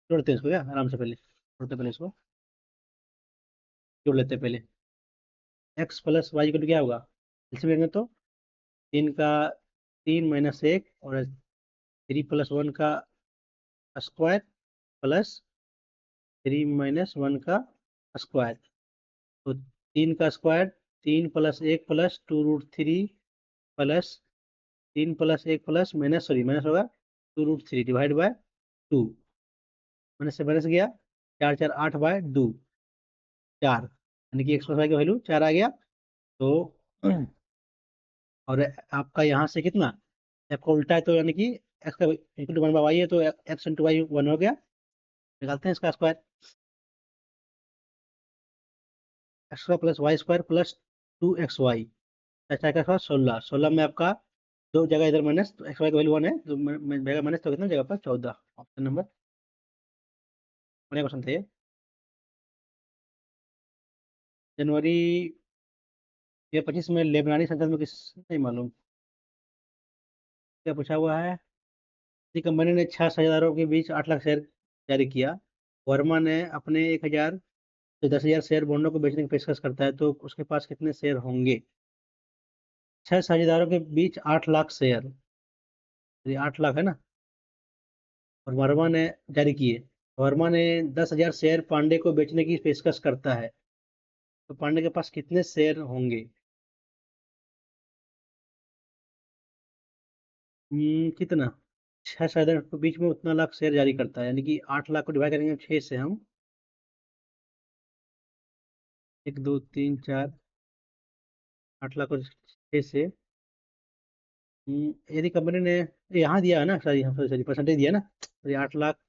जोड़ते हैं इसको क्या आराम से, पहले जोड़ते हैं, पहले इसको जोड़ लेते हैं पहले। एक्स प्लस वाई का क्या होगा? एलसीएम लेंगे तो 3 और 3+1 का स्क्वायर प्लस 3 - 1 का स्क्वायर। तो 3 का square, 3+1 + 2√3 plus 3+1 plus minus, sorry minus होगा 2√3 डिवाइड बाय 2। माइनस से माइनस गया, 4 × 4 = 8/2, 4, यानी कि एक्स प्लस वाई का वैल्यू 4 आ गया। तो और आपका यहाँ से कितना, आपका उल्टा है तो यानी कि एक्स का इंटू 1/y है तो एक्स इंटू वाई 1 हो गया। निकालते हैं इसका स्क्वायर। x² + y² + 2xy, चार का स्क्वायर 16, 16 में आपका दो जगह इधर माइनस, तो एक्स वाई का वैल्यू 1 है तो जगह माइनस, तो कितना जगह पर 14, ऑप्शन नंबर। बढ़िया क्वेश्चन था ये। जनवरी ये 25 में लेबनानी संसद में किस, नहीं मालूम क्या पूछा हुआ है। किसी कंपनी ने 6 साझेदारों के बीच 8 लाख शेयर जारी किया। वर्मा ने अपने 1,000 से 10,000 शेयर बॉन्डों को बेचने की पेशकश करता है, तो उसके पास कितने शेयर होंगे? 6 साझेदारों के बीच 8 लाख शेयर, ये 8 लाख है ना। और वर्मा ने जारी किए, वर्मा ने 10,000 शेयर पांडे को बेचने की पेशकश करता है, तो पांडे के पास कितने शेयर होंगे? कितना? 6 साझेदारों के बीच में उतना लाख शेयर जारी करता है, यानी कि 8 लाख को डिवाइड करेंगे 6 से हम, 1 2 3 4, 8 लाख को 6 से। यदि कंपनी ने यहाँ दिया है ना, सॉरी सॉरी सॉरी परसेंटेज दिया ना, तो ये 8 लाख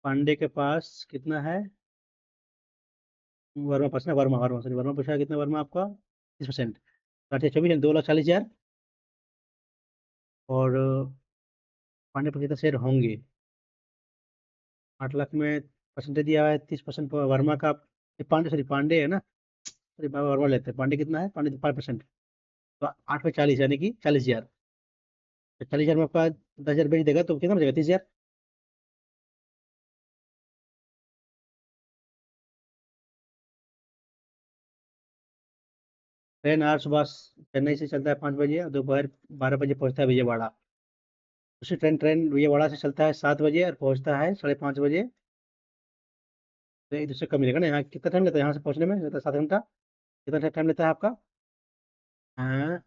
पांडे के पास कितना है? वर्मा पास ना, वर्मा वर्मा सॉरी वर्मा पूछा है कितना, वर्मा आपका 30%, 24 2,40,000। और पांडे पर कितना शेयर होंगे? 8 लाख में परसेंटेज दिया हुआ है 30% वर्मा का। पांडे सॉरी पांडे है ना, सॉरी वर्मा लेते हैं, पांडे कितना है, पांडे 5%। तो 8 पे 40 यानी कि 40,000। तो 40,000 में आपका 10,000 बेच देगा तो कितना बचेगा? 30,000। ट्रेन आज सुबह चेन्नई से चलता है 5 बजे और दोपहर 12 बजे पहुंचता है विजयवाड़ा। उसी ट्रेन ट्रेन विजयवाड़ा से चलता है 7 बजे और पहुंचता है 5:30 बजे। तो एक दूसरे कब मिलेगा ना, यहाँ कितना टाइम लेता है यहाँ से पहुंचने में, लगता है 7 घंटा। कितना टाइम लेता है आपका? हाँ,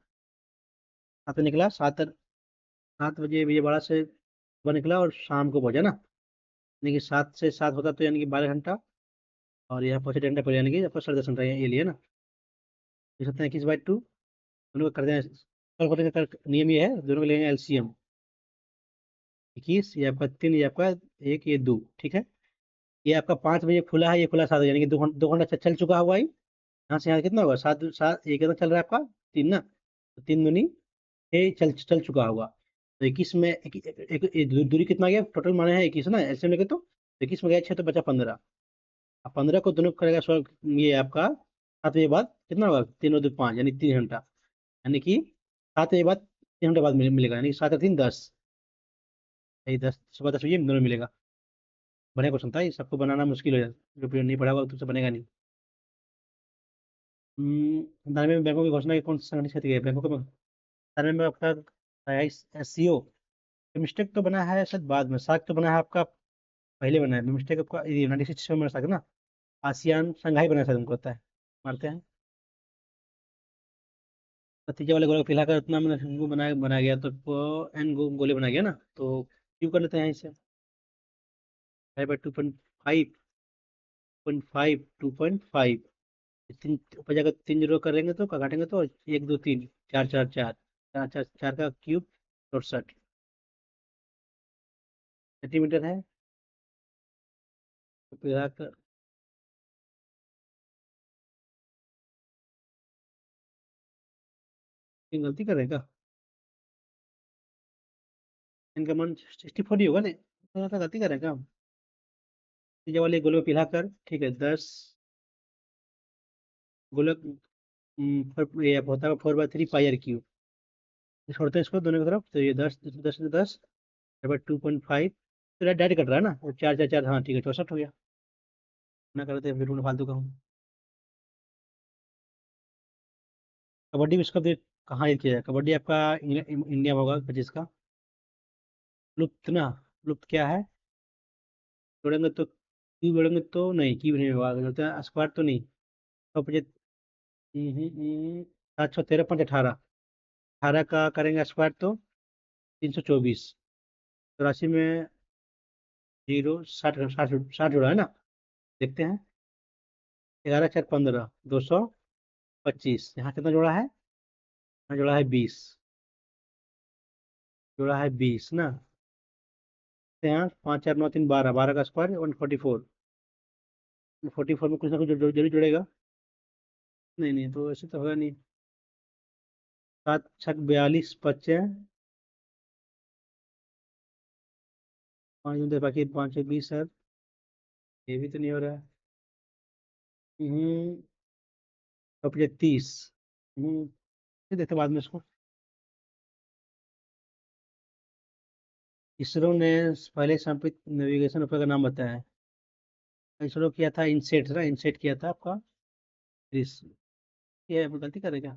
सात बजे निकला, 7 बजे विजयवाड़ा से सुबह निकला और शाम को पहुंचा ना। यानी कि 7 से 7 होता तो यानी कि 12 घंटा। और यहाँ पहुंचे 1 घंटा पहले, यानी कि आपका 10:30 घंटा ये लिए ना। देख सकते हैं 21/2। दोनों का करते हैं, कल का नियम ये है, दोनों का लेंगे एलसीएम। 21, ये आपका 3, ये आपका 1, ये 2, ठीक है। ये आपका 5 बजे खुला है, ये खुला 7 बजे, यानी कि 2 घंटा चल चुका होगा। यहाँ से यहाँ कितना होगा, 7 7, ये कितना चल रहा है आपका, 3 ना। तो 3 दूनी 6 चल चल चुका होगा। तो 21 में दूरी कितना गया टोटल, माने है 21 ना, ऐसे में तो 21 में गया 6, तो बचा 15। अब 15 को दोनों करेगा 16, ये आपका 7 बजे बाद कितना होगा, 3 और 2 5, यानी 3 घंटा। यानी कि 7 बजे बाद 3 घंटे बाद मिलेगा, यानी 7 और 3 10। यही 10, सुबह 10 बजे दोनों मिलेगा। बढ़िया क्वेश्चन था, ये सबको बनाना मुश्किल हो जाता, जो नहीं पढ़ा होगा तो बनेगा नहीं। 93 में बैंकों की घोषणा की कौन सी संगठित क्षेत्र की है, बैंकों के 93 में आपका एससीओ। मिस्टेक तो बना है शायद बाद में, साग तो बना है आपका पहले बना है। मिस्टेक आपका 96 में साग ना। आसियान संघाई बना है शायद, हमको लगता है। मारते हैं। नतीजे वाले गोले को पिलाकर उतना मैंने वो बनाया गया, तो गोले बनाया गया ना, तो क्यों कर लेते हैं इसे। 2.5, 2.5, 2.5। तीन ऊपर जाकर 3 जीरो करेंगे तो काटेंगे तो 1 2 3, 4 4 4, 4 4 4 का क्यूब 64 सेंटीमीटर है। तो पिलाकर गलती करेगा। इनका मन 64 ही होगा नहीं, थोड़ा सा गलती करेगा। तीसरे वाले गोले को पिलाकर, ठीक है, 10 गोलक। ये होता है 4/3 पाई r क्यूब। छोड़ते हैं इसको दोनों की तरफ, तो ये 10 10 10 तो डायरेक्ट कट रहा है ना, वो 4 4 4, हाँ ठीक है, 64 हो गया। ना करते हैं फिर उन्हें फालतू का हूँ। कबड्डी विश्व कप कहाँ ये किया है, कबड्डी आपका इंडिया में होगा 25 का। लुप्त ना, लुप्त क्या है, जोड़ेंगे तो क्यूब, जोड़ेंगे तो नहीं, क्यूब नहीं होगा, जोड़ते हैं स्क्वायर तो नहीं। तो 7 6 13 5 18, 18 का करेंगे स्क्वायर तो 324। 84 में जीरो, 60 60 जुड़ा है ना। देखते हैं। 11 4 15, 225। यहाँ कितना जोड़ा है, यहाँ जोड़ा है 20, जोड़ा है 20 ना। तो यहाँ 5 4 9 3 12, 12 का स्क्वायर 144। 44 में कुछ ना कुछ जरूर जुड़ेगा। नहीं नहीं, तो ऐसे तो होगा नहीं। 7 6 42, 25, 5 बाकी 5 20 सर। ये भी तो नहीं हो रहा है। हम्म, तो 30। ये देखते बाद में इसको। इसरो ने पहले समर्पित नेविगेशन उपग्रह का नाम बताया है। इसरो किया था इनसेट ना, इनसेट किया था आपका। इस ये गलती करेगा।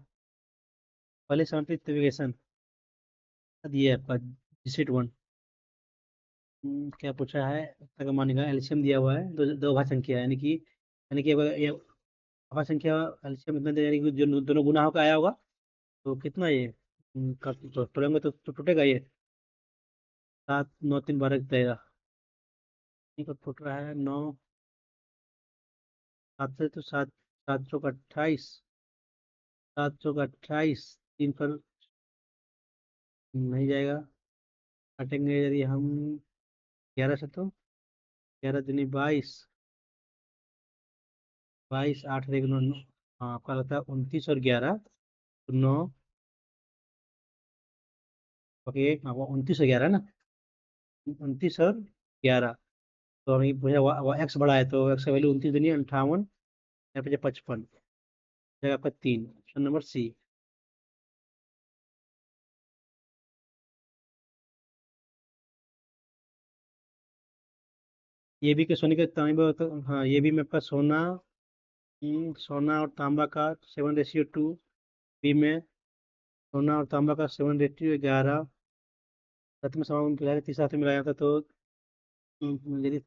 पहले समर्पित नेविगेशन ये है आपका जिसेट 1। क्या पूछा है, तक मानेगा एल्शियम दिया हुआ है, दो अभाज्य संख्या है, यानी कि अगर ये अभाज्य संख्या एल्शियम इतना दे, यानी कि जो दोनों गुना होकर आया होगा। तो कितना ये, तो तोड़ेंगे तो टूटेगा ये। 7 9 3 12 13। ये कब टूट रहा है, 9। 7 से तो 7, 7 चौक 28, 7 चौक 28, 3 पर नहीं जाएगा। काटेंगे यदि हम 11 से, तो 11 दूनी 22, 22 8 और 1 9 9। हाँ, आपका लगता है 29 और 11, तो 9। ओके, हाँ वो 29 और 11 ना। 29 और 11। तो अभी मुझे एक्स बढ़ा है, तो एक्स का वैल्यू 29 दूनी 58, यहाँ पे 55, जगह आपका 3, ऑप्शन नंबर सी। ये भी के सोने के तांबे तो, हाँ ये भी में आपका सोना। सोना और तांबा का 7:2। बी में सोना और तांबा का 7:11। साथ में सामान मिलाया, तीसरा हाथ में मिलाया था, तो यदि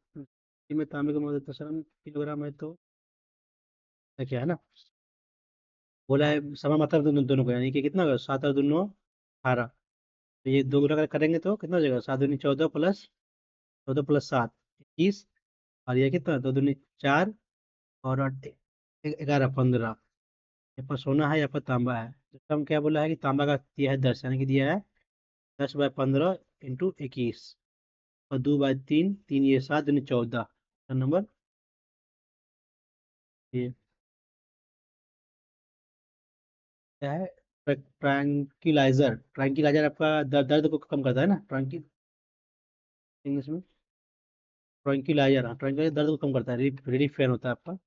में तांबे का मतलब 10 किलोग्राम है, तो क्या है ना, बोला है समान मात्रा दोनों दोनों को, यानी कि कितना होगा, 7 और 2 9, 18। तो ये दो गुना करेंगे तो कितना हो जाएगा? 7 दूनी 14 प्लस 14 प्लस 7 21। और ये कितना? 2 दूनी 4 और 11 15। यहाँ पर सोना है, यहाँ पर तांबा है। तो हम क्या बोला है कि तांबा का दिया है 10, यानी कि दिया है 10/15 × 21। और 2/3, 3 ये 7 दूनी 14। नंबर ये क्या है? ट्रैंक्विलाइजर। ट्रैंक्विलाइजर आपका दर्द को कम करता है ना, ट्रैंक्विल इंग्लिश में। ट्रैंक्विलाइजर, हाँ ट्रैंक्विलाइजर दर्द को कम करता है, रिलीफ फैन होता है आपका।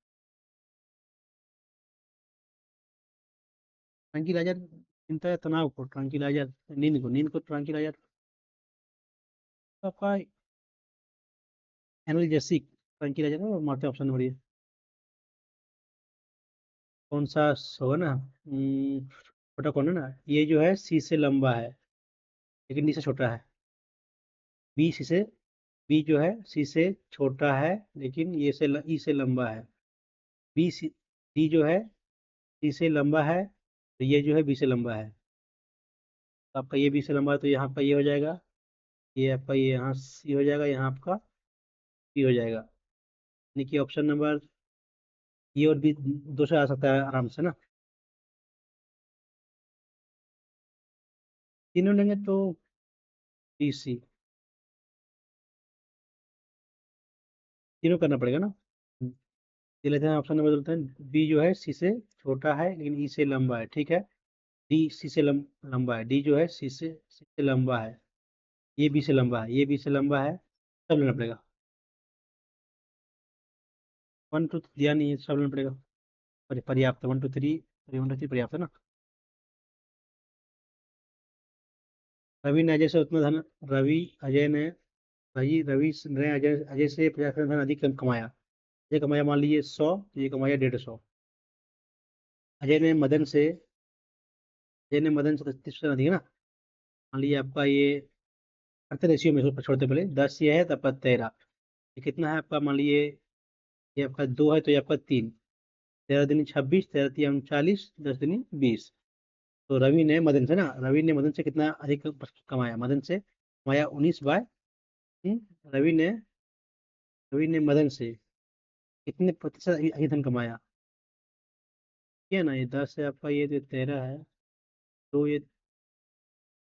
ट्रैंक्विलाइजर चिंता या तनाव को, ट्रैंक्विलाइजर नींद को ट्रैंक्विलाइजर। तो आपका एनाल्जेसिक ट्रैंक्विलाइजर है, और मारते ऑप्शन हो रही है। कौन सा होगा ना? छोटा कौन है ना, ये जो है सी से लंबा है लेकिन डी से छोटा है। बी सी से बी जो है सी से छोटा है लेकिन ये से ई से लंबा है। बी सी डी जो है सी से लंबा है, तो ये जो है बी से लंबा है। तो आपका ये बी से लंबा है, तो यहाँ पर ये हो जाएगा, ये आपका ये यहाँ सी हो जाएगा, यहाँ आपका बी हो जाएगा। यानी कि ऑप्शन नंबर ए और बी दो से आ सकता है आराम से ना। तीनों लेंगे तो बी सी, तीनों करना पड़ेगा ना। ये लेते हैं ऑप्शन नंबर, बोलते हैं बी जो है सी से छोटा है लेकिन ई से लंबा है, ठीक है। डी सी से लंबा है, डी जो है सी से लंबा है। ये बी से लंबा है, ये बी से लंबा है। सब लेना पड़ेगा। 1 2 दिया नहीं है, सब लेना पड़ेगा। पर्याप्त है, 1 2 3, 1 2 3 पर्याप्त है ना। रवि ने अजय से उतना धन रवि अजय ने रवि ने अजय से 50% धन अधिक कमाया। ये कमाया मान लीजिए 100, ये कमाया 150। अजय ने मदन से 30% अधिक है ना। मान लीजिए आपका ये करते रेशियो में छोड़ते, पहले 10 ये है तो आपका 13। ये कितना है आपका? मान लीजिए ये आपका 2 है तो ये आपका 3। 13 दूनी 26, 13 तिया 39, 10 दूनी 20। तो रवि ने मदन से कितना अधिक कमाया? मदन से कमाया 19 बाय। रवि ने रवि ने मदन से कितने प्रतिशत अधिक धन कमाया? ठीक है ना, ये 10 है आपका, ये 13 है, तो ये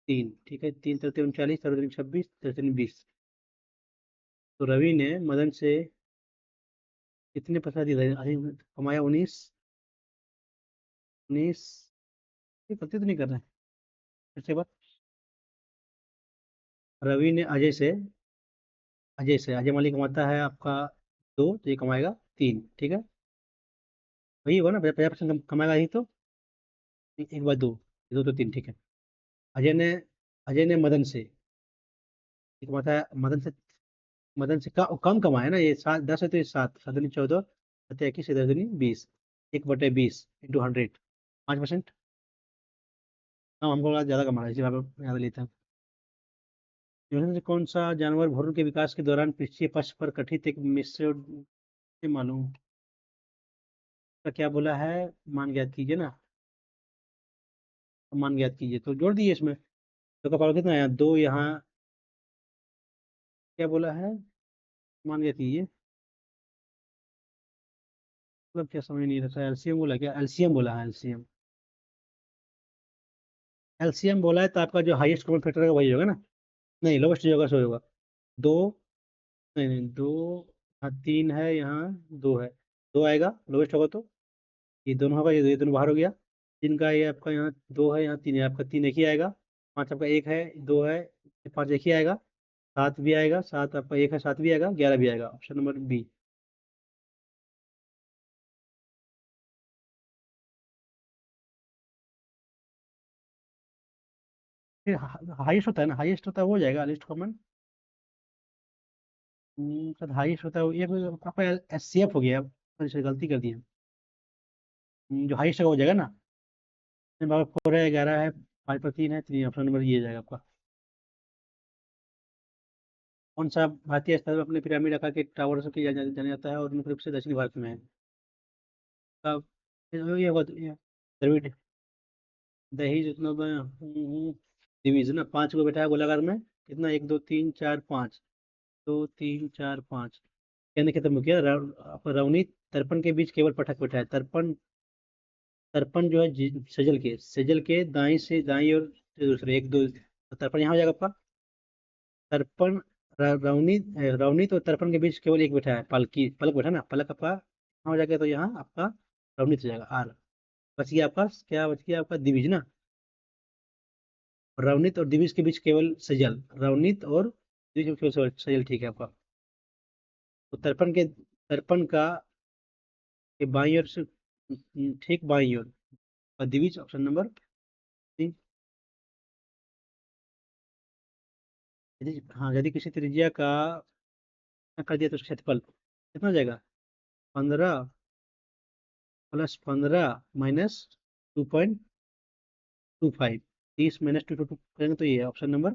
3, ठीक है। 3 13 39, 13 26, 13 20। तो रवि ने मदन से कितने प्रतिशत अधिक कमाया? 19। ये गलती तो नहीं कर रहे हैं? फिर से एक बार। रवि ने अजय मालिक कमाता है आपका 2, तो ये कमाएगा 3, ठीक है। वही होगा ना, 50% कमाएगा ही तो। एक बार 2, 2 तो 3, ठीक है। अजय ने अजय ने ये कमाता है मदन से कम कमाया ना, ये 7 10 है तो ये 7 7 दूनी 14, 7 21, 10 दूनी 20। 1/20 × 100, 5%। हाँ, हमको लगा ज़्यादा कमा रहा है, इसी बात पर ज़्यादा लेते हैं। इनमें से कौन सा जानवर भ्रूण के विकास के दौरान पृष्ठीय पक्ष पर गठित एक मिश्र से मालूम? का क्या बोला है? मान ज्ञात कीजिए ना। मान ज्ञात कीजिए, तो जोड़ दीजिए इसमें। तो का पावर कितना है? 2 यहाँ। क्या बोला है? मान ज्ञात कीजिए, मतलब क्या समझ नहीं रहा? एलसीएम बोला क्या? एलसीएम बोला है, एलसीएम। एलसीएम बोला है तो आपका जो हाईएस्ट कॉमन फैक्टर है वही होगा ना। नहीं, लोवेस्ट जो होगा सो होगा। दो, नहीं नहीं, दो, हाँ 3 है यहाँ, 2 है। 2 आएगा लोवेस्ट होगा तो। ये दोनों होगा, ये दोनों बाहर हो गया। 3 का ये आपका यहाँ 2 है, यहाँ 3 है, आपका 3 एक ही आएगा। 5 आपका 1 है, 2 है, 5 एक ही आएगा। 7 भी आएगा, 7 आपका 1 है, 7 भी आएगा, 11 भी आएगा, ऑप्शन नंबर बी। फिर हाईएस्ट होता है ना, हाईएस्ट होता है वो हो जाएगा लिस्ट कॉमन। शायद हाईएस्ट होता है ये आपका एस सी एफ हो गया। सॉरी, गलती कर दी है। जो हाईएस्ट है वो हो जाएगा ना। 4 है, 11 है, 5 पर 3 है, 3, ऑप्शन नंबर ये हो जाएगा आपका। कौन सा भारतीय स्थल अपने पिरामिड आकार के टावर से जाना जाता है और मुख्य रूप से दक्षिणी भारत में है? अब ये होगा, द्रविड़, दही जितना डिवीजन ना, 5 को बैठा है गोलाकार में, कितना, 1 2 3 4 5, 2 3 4 5, कहने खत्म हो गया। आपका रवनी तर्पण के बीच केवल पटक बैठा है। तर्पण, तर्पण जो है सजल के दाई से दाई और दूसरे एक दो, तो तर्पण यहाँ हो जाएगा आपका। तर्पण, रवनी, रवनी तो तर्पण के बीच केवल एक बैठा है, पलकी पलक बैठा ना, पलक आपका यहाँ हो जाएगा, तो यहाँ आपका रवनी हो जाएगा आर। बच गया आपका क्या, बच गया आपका द्विज ना। रवनित और द्विज के बीच केवल सजल, रवनित और द्विज में केवल सजल, ठीक है आपका। तो तर्पण का के बाईं ओर से, ठीक बाईं ओर, और द्विज ऑप्शन नंबर 3। यदि, हाँ, यदि किसी त्रिज्या का कर दिया तो उसका क्षेत्रफल कितना हो जाएगा, 15 प्लस 15 माइनस 2.25, 30 माइनस 2 करेंगे तो ये ऑप्शन नंबर,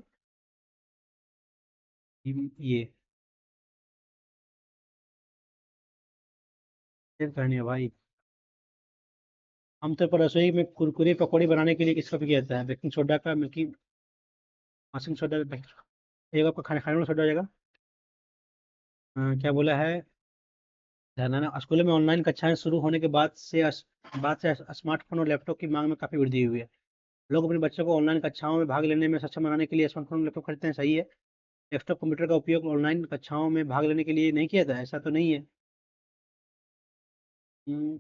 ये करनी है भाई। आमतौर पर रसोई में कुरकुरे पकौड़े बनाने के लिए किसका उपयोग किया जाता है, बेकिंग सोडा का, बेकिंग, बेकिंग सोडा, एक आपका खाने खाने वाला सोडा हो जाएगा। क्या बोला है, ध्यान देना, स्कूलों में ऑनलाइन कक्षाएं शुरू होने के बाद से स्मार्टफोन और लैपटॉप की मांग में काफी वृद्धि हुई है। लोग अपने बच्चों को ऑनलाइन कक्षाओं में भाग लेने में सक्षम बनाने के लिए स्मार्टफोन लैपटॉप खरीदते हैं, सही है। डेस्कटॉप कंप्यूटर का उपयोग ऑनलाइन कक्षाओं में भाग लेने के लिए नहीं किया जाता, ऐसा तो नहीं है।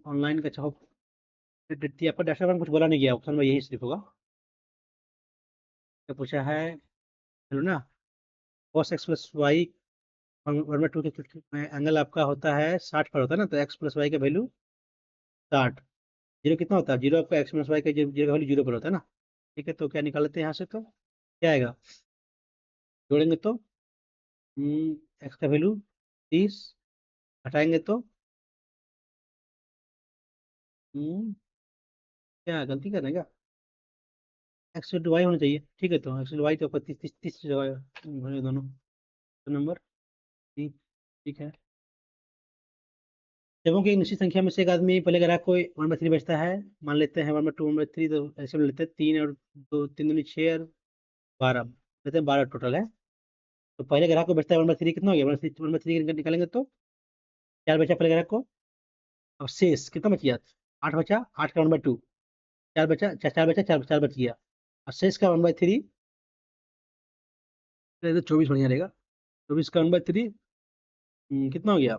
ऑनलाइन कक्षाओं, आपका डेस्कटॉप में कुछ बोला नहीं गया, ऑप्शन में यही सिर्फ होगा। क्या पूछा है, चलो ना, cos x plus Y, one by two के एंगल आपका होता है 60 पर होता है ना, तो एक्स प्लस वाई का वैल्यू 60, जीरो कितना होता है, जीरो आपका एक्स प्लस वाई का जीरो का वैल्यू जीरो पर होता है ना। ठीक है, तो क्या निकालते हैं यहाँ से, तो क्या आएगा, जोड़ेंगे तो एक्स का वैल्यू 30, हटाएंगे तो हम्म, क्या गलती कर रहे हैं क्या, एक्स वाई होना चाहिए, ठीक है, तो एक्स वाई तो आपका 30 जगह दोनों, तो नंबर 3, ठीक है। जबों की एक निश्चित संख्या में से एक आदमी पहले ग्राहक को 1/3 बेचता है, मान लेते हैं 1/2 1/3, तो ऐसे में लेते हैं 3 और 2, 3 दूनी 6 और 12, लेते हैं 12 टोटल है। तो पहले ग्राहक को बेचता है 1/3, कितना हो गया, 1/3 निकालेंगे तो 4 बचा पहले ग्राहक को, और शेष कितना बच गया, 8 बचा, 8 का 1/2, 4 बचा, 4 बच गया, और शेष का 1/3, तो 24 बढ़िया रहेगा। 24 का 1/3 कितना हो गया,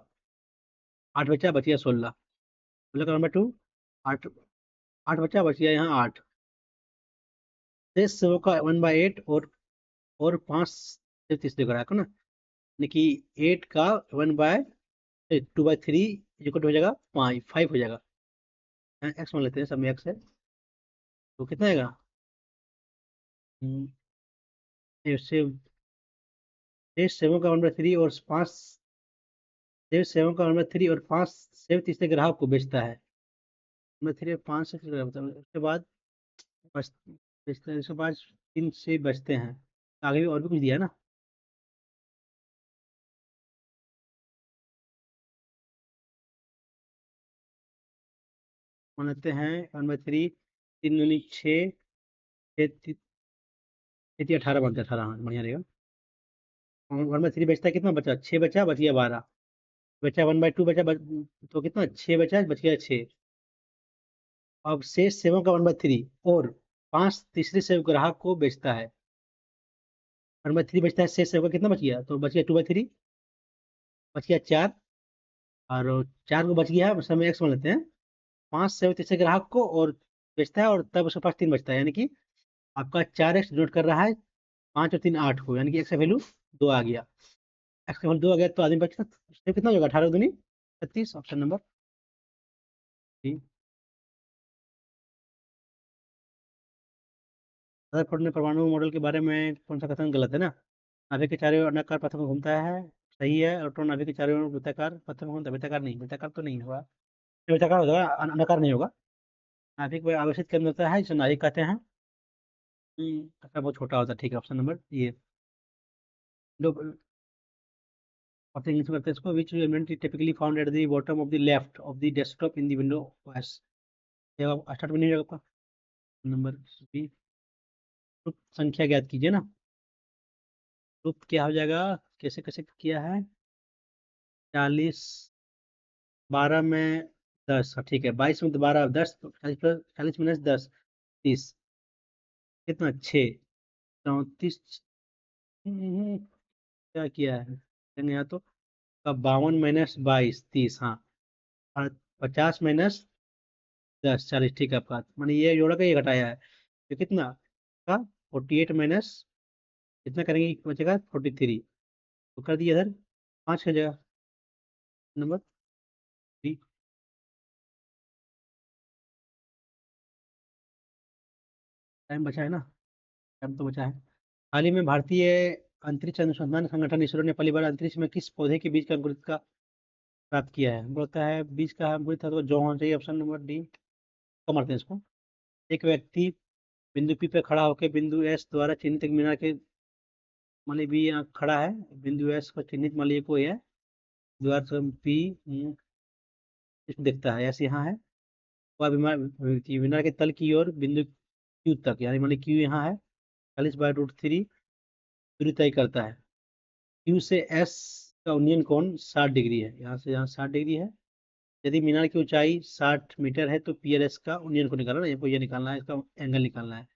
8 बचा, बच गया 16, 16 का 1/2, 8, 8 बचा, बच गया यहाँ 8, शेष सेवों का 1/8, और 5 से तीसरे ग्राहक को ना, यानी कि 8 का 2/3 इक्वल हो जाएगा 5 हो जाएगा। एक्स मान लेते हैं, सब में एक्स है, तो कितना आएगा, हम्म, से शेष सेवों का 1/3 और 5, शेष सेवों का 1/3 और 5 सेव तीसरे ग्राहक को बेचता है, 1/3 और 5 से तीसरे ग्राहक, उसके बाद बच बेचते हैं, उसके बाद 3 से बचते हैं, आगे भी और भी कुछ दिया है ना। मान लेते हैं 1/3, 3 दूनी 6, 18 बनता है, 18, हाँ बढ़िया रहेगा। 1/3 बचता है, कितना बचा, 6 बचा, बच गया 12, बचा 1/2 बचा, तो कितना, 6 बचा, बच गया 6। अब शेष सेवों का 1/3 और 5 तीसरे सेव ग्राहक को बेचता है, 1/3 बचता है, शेष सेव का कितना बच गया, तो बच गया 2/3, बच गया 4, और 4 को बच गया, उसमें एक्स मान लेते हैं, 5 सेव तीसरे ग्राहक को और बेचता है, और तब उसके पास 3 बचता है, यानी कि आपका 4x डिनोट कर रहा है 5 और 3 8 को, यानी कि एक्स का वैल्यू 2 आ गया, एक्स का वैल्यू 2 आ गया, तो आदमी बचता सेव कितना होगा, 18 दूनी 36, ऑप्शन नंबर 3। रदरफोर्ड ने परमाणु मॉडल के बारे में कौन सा कथन गलत है ना, नाभिक के चारों ओर अण्डाकार पथ में घूमता है, सही है, इलेक्ट्रॉन नाभिक के चारों ओर वृत्ताकार पथ में घूमता है, वृत्ताकार नहीं, वृत्ताकार तो नहीं होगा, वृत्ताकार होगा, अण्डाकार नहीं होगा। नाभिक में आवेशित केंद्र होता है, जिसे नाभिक कहते हैं। ऐसा बहुत छोटा होता है, ठीक है, ऑप्शन नंबर ये। लोग अपने इंग्लिश में करते हैं इसको, which element typically found at the bottom of the left of the desktop in the window OS, start में नहीं होगा आपका, नंबर बी, ग्रुप संख्या ज्ञात कीजिए ना। ग्रुप क्या हो जाएगा, कैसे कैसे किया है? 40, 12 में 10, हाँ, ठीक है, 22 में 12, 10, 40 40 - 10, 30, कितना, 6, 34, क्या किया है मैंने यहाँ तो? 52 - 22, 30, हाँ। और 50 - 10, 40, ठीक है आपका, मैंने ये जोड़ा का ये घटाया है, तो कितना का? 48 माइनस, कितना करेंगे, बचेगा 43, तो कर दिया सर, 5 का जगह, नंबर 3। टाइम बचा है ना? टाइम तो बचा है। हाल ही में भारतीय अंतरिक्ष अनुसंधान संगठन इसरो ने पहली बार अंतरिक्ष में किस पौधे के बीज का अंकुरित का प्राप्त किया है? बोलता है बीज का अंकुरित था तो जो होना चाहिए, ऑप्शन नंबर डी। कम मारते हैं इसको। एक व्यक्ति बिंदु पी पे खड़ा होकर बिंदु एस द्वारा चिन्हित एक मीनार के, मान लीजिए बी यहाँ खड़ा है, बिंदु एस को चिन्हित मान लीजिए कोई है, द्वारा से पी इसको देखता है, एस यहाँ है, वह मीनार के तल की ओर बिंदु क्यू तक, यानी मान लीजिए क्यू यहाँ है, 40/√3 दूरी तय करता है। क्यू से एस का उन्नयन कोण 60 डिग्री है, यहाँ से यहाँ 60 डिग्री है। यदि मीनार की ऊंचाई 60 मीटर है तो पी और एस का उन्नयन को निकालना है, ये निकालना है, इसका एंगल निकालना है।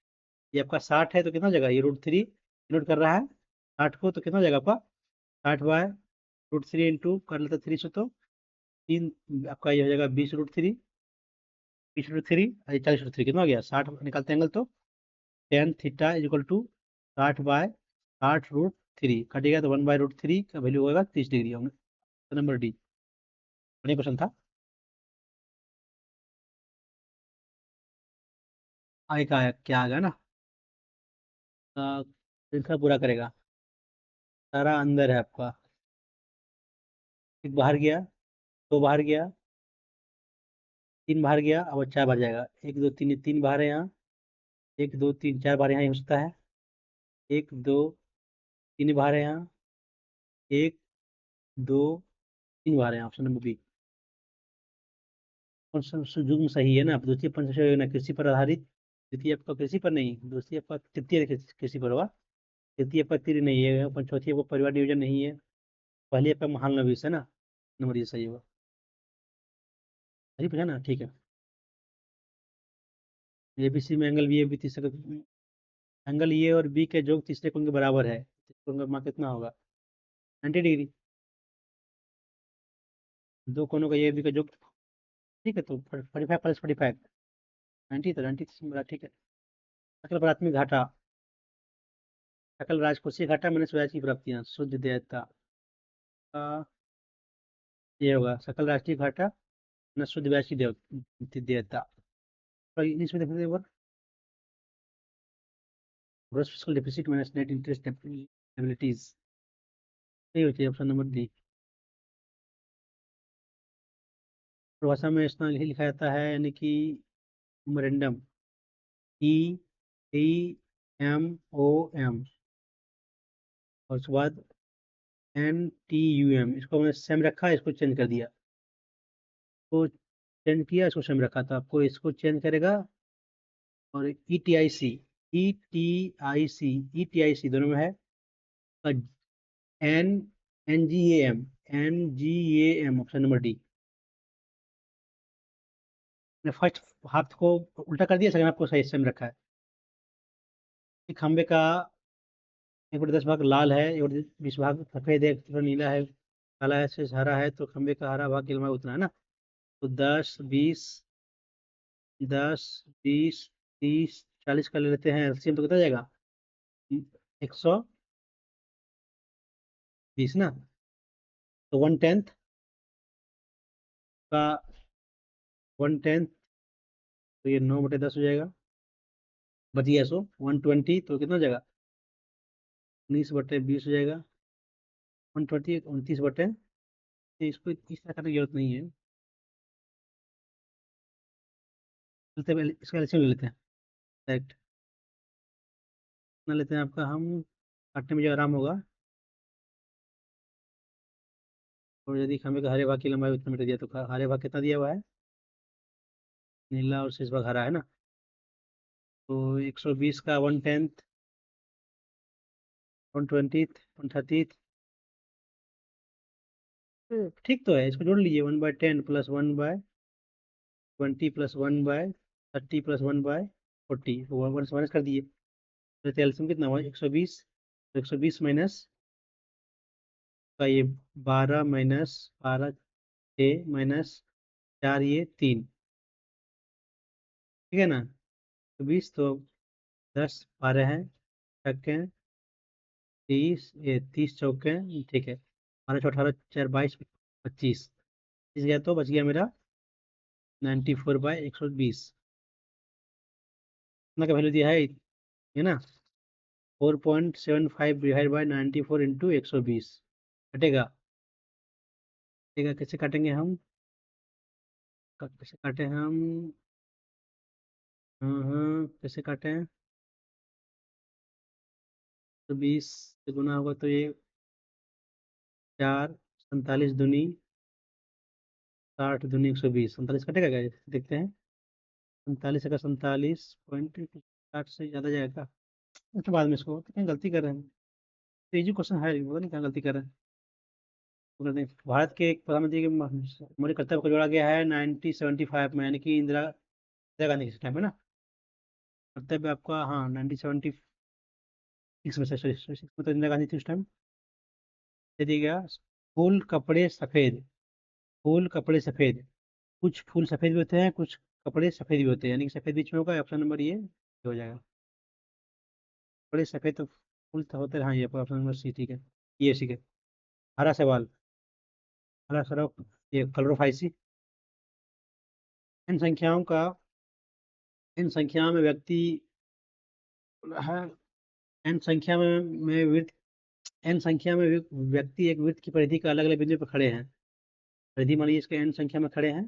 ये आपका 60 है तो कितना जगह, ये √3 नोट कर रहा है 60 को, तो कितना जगह आपका 60/√3 इंटू कर लेते 3 से, तो 3, आपका ये हो जाएगा 20√3, 20√3, 40√3, कितना हो गया 60, निकालते हैं एंगल तो tan θ = 60/60√3 कटेगा, तो 1/√3 का वैल्यू होगा 30 डिग्री होंगे। तो नंबर डी, बढ़िया क्वेश्चन था। आगे का क्या आ गया ना, श्रृंखला पूरा करेगा, सारा अंदर है आपका। एक बाहर गया, दो बाहर गया, तीन बाहर गया, अब 4 बाहर जाएगा, 1 2 3, 3 बाहर है यहाँ, 1 2 3 4 बाहर यहाँ ही हो सकता है, 1 2 3 बाहर है यहाँ, 1 2 3 बाहर है यहाँ, ऑप्शन नंबर बी। जुग्म सही है ना, आप द्वितीय पंचम योजना कृषि पर आधारित, द्वितीय आपका कृषि पर नहीं, द्वितीय आपका तृतीय कृषि पर होगा, तृतीय आपका तीर नहीं है, चौथी आपको परिवार नियोजन नहीं है, पहली आपका महान नवीस है ना, नंबर ये सही होगा। सही पूछा ना, ठीक है। एबीसी में एंगल बी ए बी तीसरे, एंगल ए और बी के योग तीसरे कोण के बराबर है, तीसरे कोण का मान कितना होगा, 90 डिग्री। दो कोणों का ए बी का योग, ठीक है, तो 45 + 45, 90, तो 90 बड़ा, ठीक है। सकल प्राथमिक घाटा, सकल राजकोषीय घाटा मैंने ब्याज की प्राप्तियां, शुद्ध देयता का ये होगा, सकल राष्ट्रीय घाटा न शुद्ध ब्याज की देयता। तो इंग्लिश में देखते हैं, gross fiscal deficit minus net interest liabilities, सही होती है ऑप्शन नंबर डी। भाषा में इस तरह लिखा जाता है, यानी कि मेमोरेंडम, EAMOM, और उसके बाद NTUM, इसको मैंने सेम रखा, इसको चेंज कर दिया, इसको चेंज किया, इसको सेम रखा, तो आपको इसको चेंज करेगा। और ETIC दोनों में है, NGAM ऑप्शन नंबर डी। मैंने फर्स्ट हाथ को उल्टा कर दिया, सेकंड हाथ को सही सेम रखा है। एक खंबे का 1/10 भाग लाल है, 1/20 भाग सफेद है, थोड़ा नीला है, काला है, से हरा है, तो खंबे का हरा भाग की लंबाई उतना है ना, तो 10 20 10 20 30 40 का ले लेते हैं एलसीएम, तो कितना जाएगा, 120 ना, तो 1/10 का 1/10, तो ये 9/10 हो जाएगा, बच गया, सो 120, तो कितना हो जाएगा, 19/20 हो जाएगा, 120 29/, इसको इस तरह करने की जरूरत नहीं है, चलते हैं, इसका एलसीएम ले लेते हैं डायरेक्ट, कितना लेते हैं आपका हम, काटने में जो आराम होगा, और यदि खंबे का हरे भाग की लंबाई उतना मीटर दिया, तो हरे भाग कितना दिया हुआ है, नीला, और शेष भाग हरा है ना, तो 120 का 1/10 1/20 ठीक तो है, इसको जोड़ लीजिए। 1/10 plus 1/20 plus 1/30 plus 1/40, one minus कर दिए। तो एल्सियम कितना हुआ? 120। तो 120 माइनस का ये 12 माइनस 12, 6 माइनस 4, ये 3, ठीक है ना? तो 20, तो 10 12 हैं, छक्के हैं 30, ये 30 चौके हैं, ठीक है। 12 × 4 22 25, इस गया तो बच गया मेरा 94/120। इतना का वैल्यू दिया है ना? 4.75 डिवाइड बाई 94 इंटू 120 कटेगा। कटेगा, कैसे काटेंगे हम? कैसे काटे हम? कैसे काटे हैं? तो 20 से गुना होगा तो ये 4, 47 दूनी 60 दूनी 120, 47 कटेगा क्या? देखते हैं। 47 का 47.60 से ज़्यादा जाएगा। तो बाद में इसको तो कहीं गलती कर रहे हैं। तो इजी क्वेश्चन है, पता नहीं कहाँ गलती कर रहे हैं। तो करते हैं। भारत के एक प्रधानमंत्री के मौलिक कर्तव्य को जोड़ा गया है 1975 में, यानी कि इंदिरा इंदिरा गांधी के टाइम है ना। कर्तव्य आपका, हाँ, 1976 में, सॉरी 6 में तो इंदिरा गांधी थी उस टाइम। दे दिया गया। फूल कपड़े सफेद, फूल कपड़े सफेद, कुछ फूल सफेद भी होते हैं, कुछ कपड़े सफेद भी होते हैं, यानी कि सफेद बीच में होगा। ऑप्शन नंबर ये हो जाएगा। कपड़े सफेद तो फूल तो होते हैं, हाँ, ये ऑप्शन नंबर सी ठीक है। ये ठीक है। हरा सवाल, हरा सवाल, ये कलर ऑफ आईसी। इन संख्याओं का, इन संख्याओं में व्यक्ति है, एन संख्या में वृत्त, एन संख्या में व्यक्ति एक वृत्त की परिधि का अलग अलग बिंदु पर खड़े हैं। परिधि मान लीजिए इसके एन संख्या में खड़े हैं।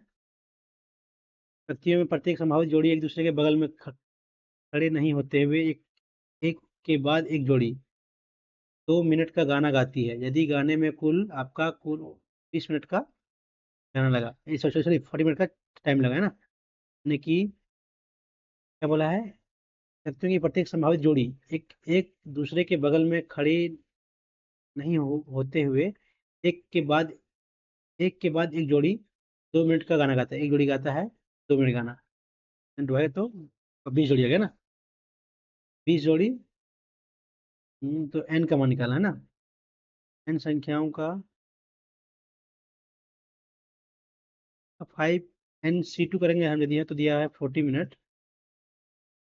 व्यक्तियों में प्रत्येक संभावित जोड़ी एक दूसरे के बगल में खड़े नहीं होते हुए एक एक के बाद एक जोड़ी 2 मिनट का गाना गाती है। यदि गाने में कुल 20 मिनट का गाना लगा, सॉरी सॉरी 40 मिनट का टाइम लगा है ना, यानी कि क्या बोला है? व्यक्तियों की प्रत्येक संभावित जोड़ी एक एक दूसरे के बगल में खड़े नहीं होते हुए एक के बाद एक जोड़ी 2 मिनट का गाना गाता है। एक जोड़ी गाता है 2 मिनट गाना, दो है तो 20 जोड़ी आ गया ना। 20 जोड़ी। तो एन का मान निकाला है ना। एन संख्याओं का 5 n c2 करेंगे हम, यदि है तो दिया है 40 मिनट।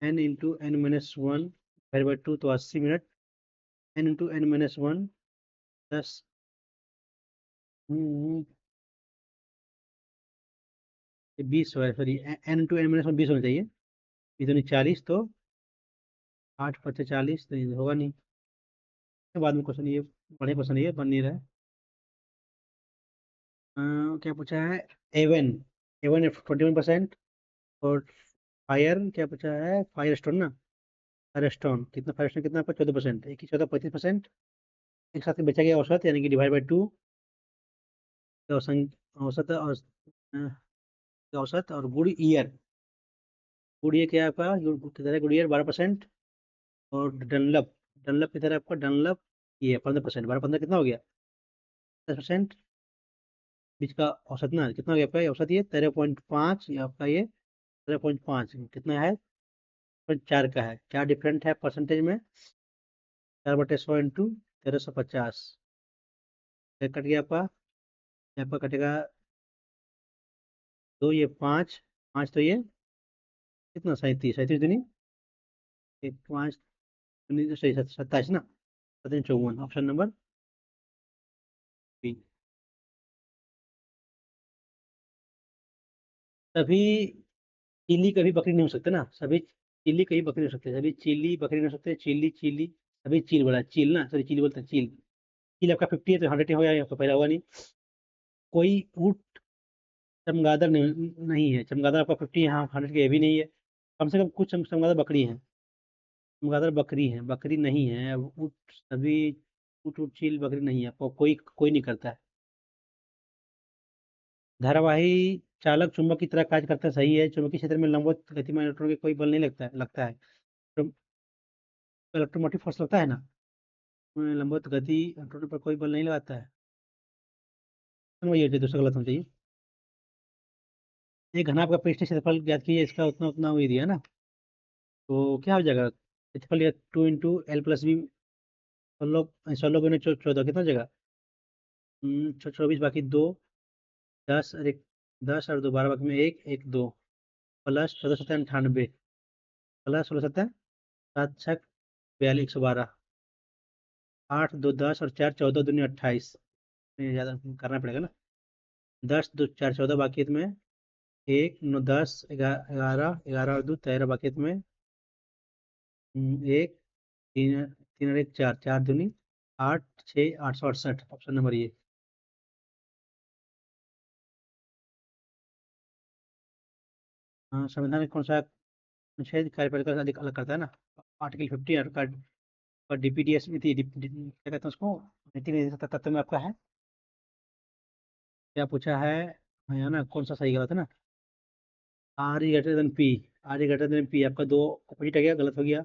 n × n−1 /2 तो 80 मिनट। n × n−1 10। 20 है, सॉरी, n × n−1 20 होना चाहिए। 20 × 40 तो 8 × 5 = 40, तो ये होगा नहीं। तो बाद में क्वेश्चन ये बड़े क्वेश्चन ये बन नहीं रहा है। क्या पूछा है? Avon, Avon 21%। और फायर क्या पूछा है? फायर स्टोन ना, फायर स्टोन कितना? फायर स्टोन कितना आपका? 14%। एक ही 14 35%। एक साथ में बेचा गया औसत, यानी कि डिवाइड बाई 2। औसत और औसत और गुड ईयर। गुड ईयर क्या है आपका? कितना है गुड ईयर? 12%। और डनलप, डनलप कितना है आपका? डनलप ये 15%। 12 15 कितना हो गया? 10%। बीच का औसत ना कितना हो गया आपका? ये औसत ये 13.5, ये आपका ये 13.5 कितना है? 4 का है। क्या डिफरेंट है परसेंटेज में? 4/100 इंटू 1350, कट गया आपका। यहाँ पर कटेगा 2, ये 5, 5 तो ये कितना? 37, 37 दूनी 5 सही 27 ना, 57 54। Option number B. सभी चीली कभी बकरी नहीं हो सकते ना, सभी चीली कभी बकरी नहीं हो सकते, सभी चीली बकरी नहीं हो सकते। चीली चीली, सभी चील बोला, चील ना, सॉरी चीली बोलते हैं, चील। चील आपका 50 है तो 100 हो गया, आपका पहला हुआ नहीं। कोई ऊँट चमगादड़ नहीं है। चमगादड़ आपका 50, यहाँ 100 के भी नहीं है। कम से कम कुछ चमगादड़ बकरी हैं। चमगादड़ बकरी है, बकरी नहीं है। अब ऊँट सभी, ऊँट ऊँट चील बकरी नहीं है, कोई कोई नहीं करता है। धारावाही चालक चुंबक की तरह कार्य करता है, सही है। चुंबकीय क्षेत्र में लंबवत गतिमान इलेक्ट्रॉन के कोई बल नहीं लगता है, लगता है। तो इलेक्ट्रोमोटिव फोर्स लगता है ना। लंबवत गति कंट्रोल पर कोई बल नहीं लगाता है। तो वही है, दूसरा गलत होना चाहिए। एक घनाभ का पृष्ठीय क्षेत्रफल ज्ञात कीजिए, इसका उतना उतना वही दिया ना, तो क्या हो जाएगा क्षेत्रफल, या 2 × L + B, 16 16 × 14 कितना हो जाएगा? 24, बाकी 2, 10 और 1, 10 और 2 12, बाकी में 1 1 2, प्लस 14 × 97, प्लस 16 7 7 42 112, 8 2 10 और 4 14 दूनी 28, ज़्यादा करना पड़ेगा ना। 10 2 4 14, बाकी में 1 9 10 11 11 और 2 13, बाकी में 1 3 3 और 1 4 4 दूनी 8 6 868, ऑप्शन नंबर ये। हाँ, संविधान में कौन सा अनुच्छेद कार्यपालिका से अधिक अलग करता है ना? आर्टिकल 50 और डीपीडीएस में क्या कहते हैं उसको, नीति निर्देशक तत्व में आपका है। क्या पूछा है? हाँ, यहाँ ना कौन सा सही गलत है ना? R greater than P, R greater than P आपका दो अपोजिट आ गया, गलत हो गया।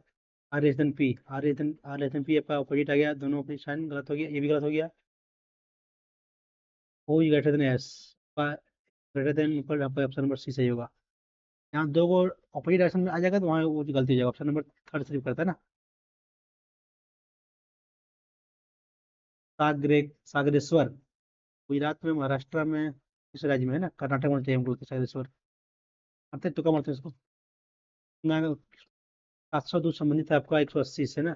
R less than P, R less than P आपका अपोजिट आ गया, दोनों अपोजिट साइन गलत हो गया, ये भी गलत हो गया। O greater than S, greater than पर आपका ऑप्शन नंबर सी सही होगा। यहाँ दो को अपोजिट डायरेक्शन में आ जाएगा तो वहाँ वो गलती हो जाएगा, ऑप्शन नंबर थर्ड सिर्फ करता है ना। सागरेश्वर गुजरात में, महाराष्ट्र में, किस राज्य में है ना? कर्नाटक में चाहिए हमको सागरेश्वर। आते तुका मारते हैं इसको ना। 702 संबंधित है आपका 180 से ना,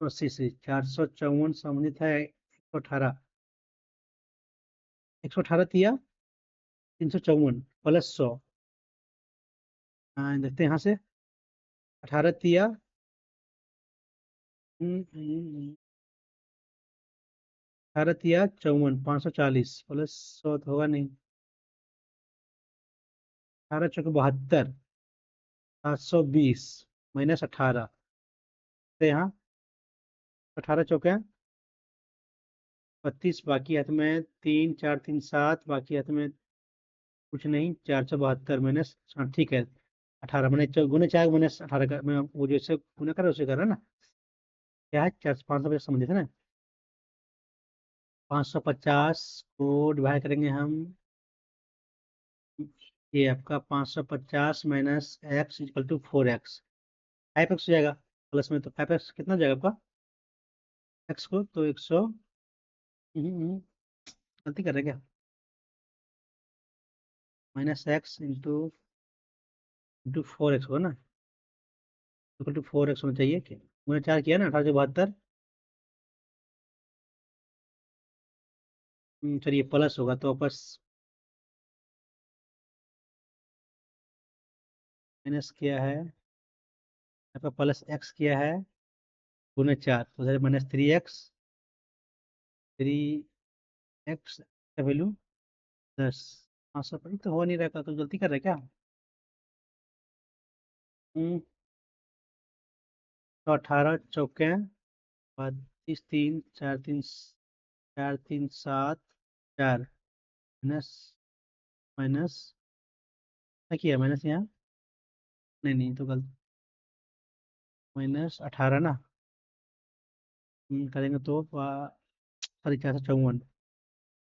180 से 454 संबंधित है 118, 118 तिया 354 प्लस 100। देखते हैं यहाँ से, 18 तिया 18 तिया 54 540 प्लस 100 तो होगा नहीं। 18 चौके 72, 720 माइनस 18, तो यहाँ 18 चौके 32, बाकी हाथ में 3 4 3 7, बाकी हाथ में कुछ नहीं, 472 माइनस, हाँ ठीक है। 18 मैंने गुने 4 माइनस 18 का, मैं वो जैसे गुना कर उसे कर रहा ना। क्या है, 4 550 संबंधित है ना। 550 को डिवाइड करेंगे हम, ये आपका 550 minus x equal to 4x, 5x हो जाएगा। प्लस में तो 5x कितना हो जाएगा आपका, एक्स को तो 100, गलती कर रहे हैं क्या? -x इंटू 4x होगा ना, इक्वल टू 4x होना चाहिए। कि मैंने 4 किया ना, 1872। चलिए प्लस होगा तो वापस माइनस किया है, आपका प्लस एक्स किया है, गुने 4 तो -3x, 3x का वैल्यू 10। 500 पर तो हो नहीं रहा, तो गलती कर रहे क्या? तो 18 चौके 32 3 4 3 4 3 7 4, माइनस माइनस क्या किया माइनस यहाँ? नहीं नहीं तो गलत, -18 ना। करेंगे तो 454,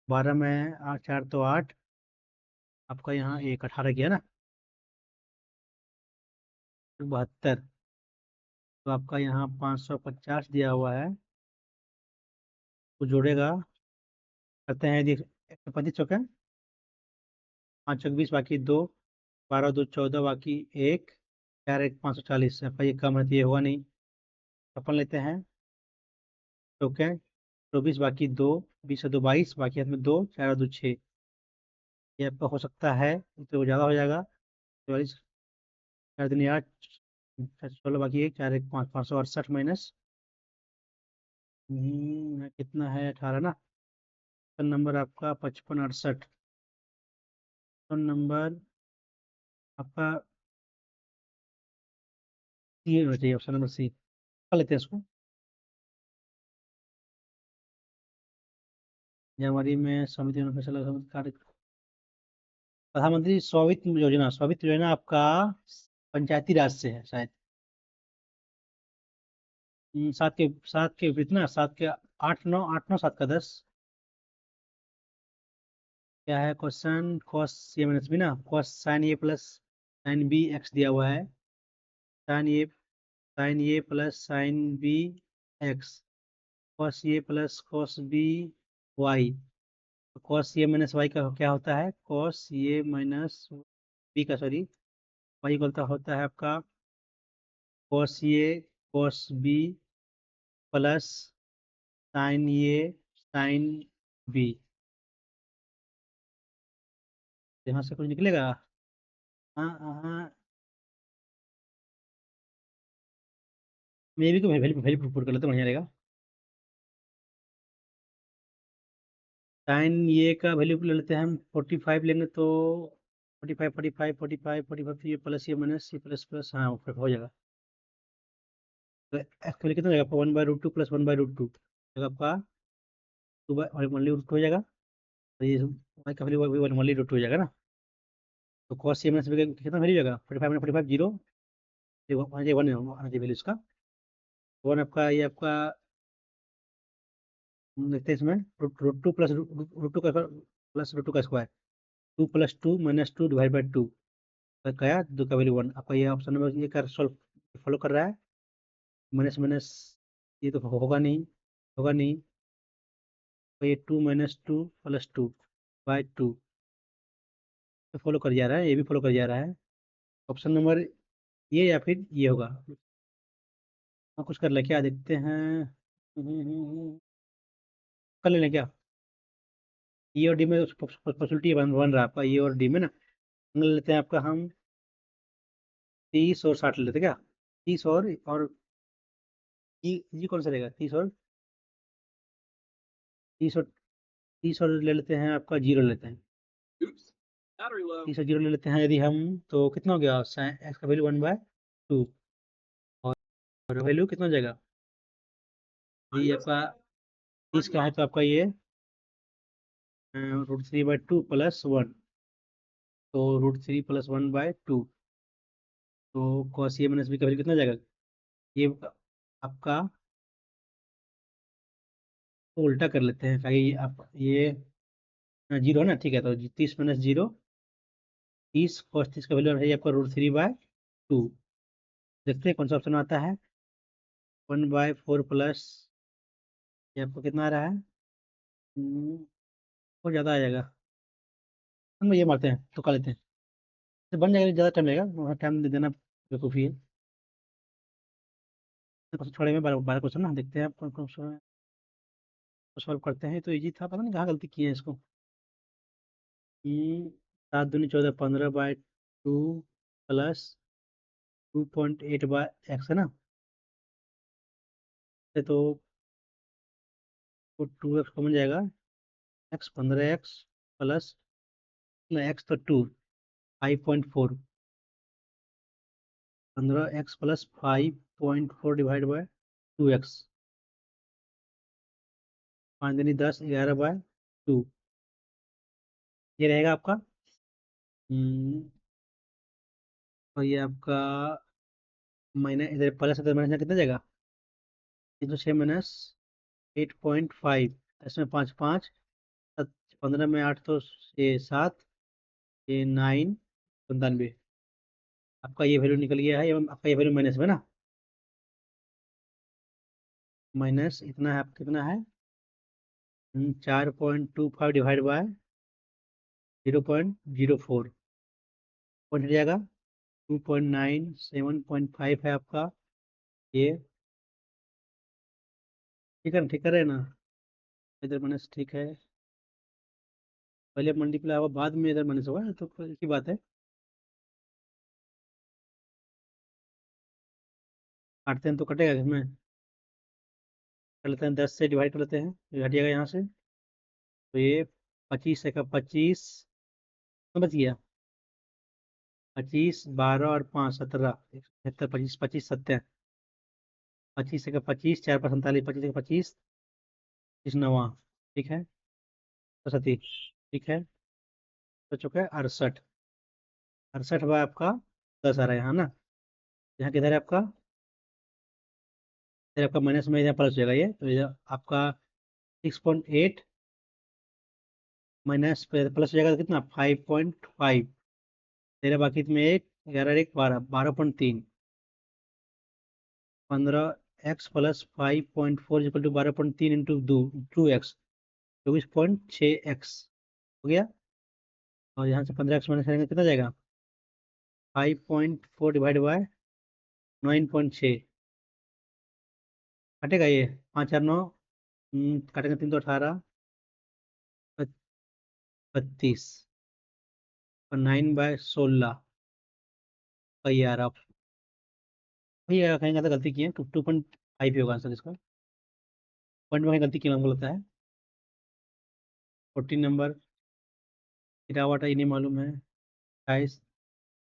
12 में 8 4 तो 8, आपका यहाँ एक 18 किया ना, 72, तो आपका यहाँ 550 दिया हुआ है, तो जोड़ेगा, करते हैं यदि 125 चौके 5 चौक 20, बाकी 2, 12 2 14, बाकी 1 4 1 540, आपका ये कम है तो ये हुआ नहीं। अपन लेते हैं चौके 24, बाकी 2, 20 और 2 22, बाकी हाथ में 2 4 और 2 6, ये आपका हो सकता है तो ज़्यादा हो जाएगा। 44 4 दिन 8, 16, बाकी 1 4 1 5 568 माइनस कितना है 18 ना। ऑप्शन नंबर आपका 55 68, ऑप्शन नंबर आपका सी होना चाहिए, ऑप्शन नंबर सी। कर लेते हैं इसको। जनवरी में समिति ने फैसला, समिति कार्य, प्रधानमंत्री स्वामित्व योजना, स्वामित्व योजना आपका पंचायती राज से है शायद। सात के विपरीत ना, सात के आठ नौ, आठ नौ सात का 10। क्या है question? Cos A minus B ना, cos sine A plus sine B X दिया हुआ है। Sine A plus sine B X, cos A plus cos B Y. Cos A minus Y का क्या होता है? कॉस ए माइनस बी का, sorry, Y का होता है आपका cos A cos B plus sine A sine B. यहाँ से कुछ निकलेगा? हाँ हाँ, मे बी को वैल्यू वैल्यू पुट कर लेते हैं, बढ़िया रहेगा। साइन ए का वैल्यू ले लेते हैं हम 45 लेंगे तो 45 45 45 45, ये प्लस ये माइनस ये प्लस प्लस, हाँ हो जाएगा। तो एक्चुअली कितना हो जाएगा? 1/√2 प्लस 1/√2 आपका 2 ओनली रूट हो जाएगा। तो ये y का वैल्यू ओनली रूट हो जाएगा ना। तो कॉस सी माइनस कितना वैल्यू जाएगा? 45 में 45 जीरो, ये वन आना चाहिए वैल्यू इसका। वन आपका, ये आपका देखते हैं इसमें, root two plus root two का प्लस रूट टू का स्क्वायर, 2 + 2 - 2 डिवाइड बाई 2 गया, 2 का वैल्यू 1। आपका ये ऑप्शन नंबर ये कर सॉल्व फॉलो कर रहा है। माइनस माइनस ये तो होगा नहीं, होगा नहीं। तो ये 2 - 2 + 2/2 तो फॉलो कर जा रहा है, ये भी फॉलो कर जा रहा है। ऑप्शन नंबर ये या फिर ये होगा। हाँ, कुछ कर ले क्या, देखते हैं। कर लेना क्या? ई और डी में पॉसिबिलिटी बन रहा है आपका, ई और डी में ना। ले लेते हैं आपका हम 30 और 60 ले लेते हैं क्या? 30 और ई कौन सा रहेगा? 30 और ले लेते हैं, आपका जीरो लेते हैं। 30 और जीरो ले लेते हैं यदि हम, तो कितना हो गया? एक्स का वैल्यू 1/2, और वैल्यू कितना हो जाएगा? ये आपका 30 का है तो आपका ये √3/2 + 1, तो √3 + 1/2। तो cos ए माइनस बी का वैल्यू कितना हो जाएगा? ये आपका तो उल्टा कर लेते हैं ताकि आप ये जीरो है ना, ठीक है। तो 30 - 0, 30 का वैल्यू है आपका √3/2। देखते हैं कौन सा ऑप्शन आता है। 1/4 प्लस, ये आपको कितना आ रहा है? बहुत ज़्यादा आ जाएगा। हम ये मारते हैं तो कर लेते हैं, तो बन जाएगा, ज़्यादा टाइम लगेगा, वहाँ टाइम दे देना बेवकूफ़ी है। तो छोड़े में 12 क्वेश्चन ना, देखते हैं आप कौन कौन सा सॉल्व करते हैं। तो इजी था, पता नहीं कहाँ गलती की है इसको। 7 दूनी 14, 15/2 प्लस 2.8/x है ना। तो 2x कॉमन जाएगा, x 15x प्लस ना, x तो 2, 5.4, 15x plus 5.4 divide by 2x, 5 दूनी 10, 11/2 ये रहेगा आपका। हम्म, और ये आपका माइनस, इधर प्लस इधर माइनस कितना जाएगा? 306 - 8.5, इसमें 5 5, 15 में 8 तो ये 7, ये 9, 97। आपका ये वैल्यू निकल गया है, एवं आपका ये वैल्यू माइनस में ना, माइनस इतना है, आपका कितना है? 4.25 डिवाइड बाय 0.04, पॉइंट हट जाएगा। 2.9, 7.5 है आपका ये। ठीक है ना, ठीक कर रहे हैं ना? इधर माइनस ठीक है, पहले मल्टीप्लाई होगा बाद में इधर माइनस होगा, तो एक ही बात है। काटते हैं तो कटेगा इसमें, कर लेते हैं 10 से डिवाइड कर लेते हैं, ये हट जाएगा यहाँ से। तो ये 25 से का 25 बच गया, 25 12 और 5 17, 77, 25 25 70, 25 से का 25, 4 5 47, 25 से का 25, 9, ठीक है, 37, ठीक है। तो चुका है 68, 68 बाय आपका 10 आ रहा है यहाँ ना। यहाँ किधर है आपका? फिर आपका माइनस में यहाँ प्लस हो जाएगा, ये तो ये आपका 6.8 माइनस प्लस हो जाएगा तो कितना 5.5। तेरह बाकी में एक, 11 एक 12, 12.3। 15x + 5.4 = 12.3 इंटू 2x, 24.6x हो गया। और यहाँ से 15x माइनस करेंगे कितना जाएगा, 5.4 डिवाइड बाय 9.6। कटेगा ये, 5 4 9, काटेंगे 3 तो 18, 32, और 9/16 का ये आ रहा। भैया कहेंगे तो गलती की है, 2.5 ही होगा आंसर इसका। पॉइंट में कहीं गलती की हमको लगता है। 14 नंबर, गिरावट है, ये नहीं मालूम है। 28,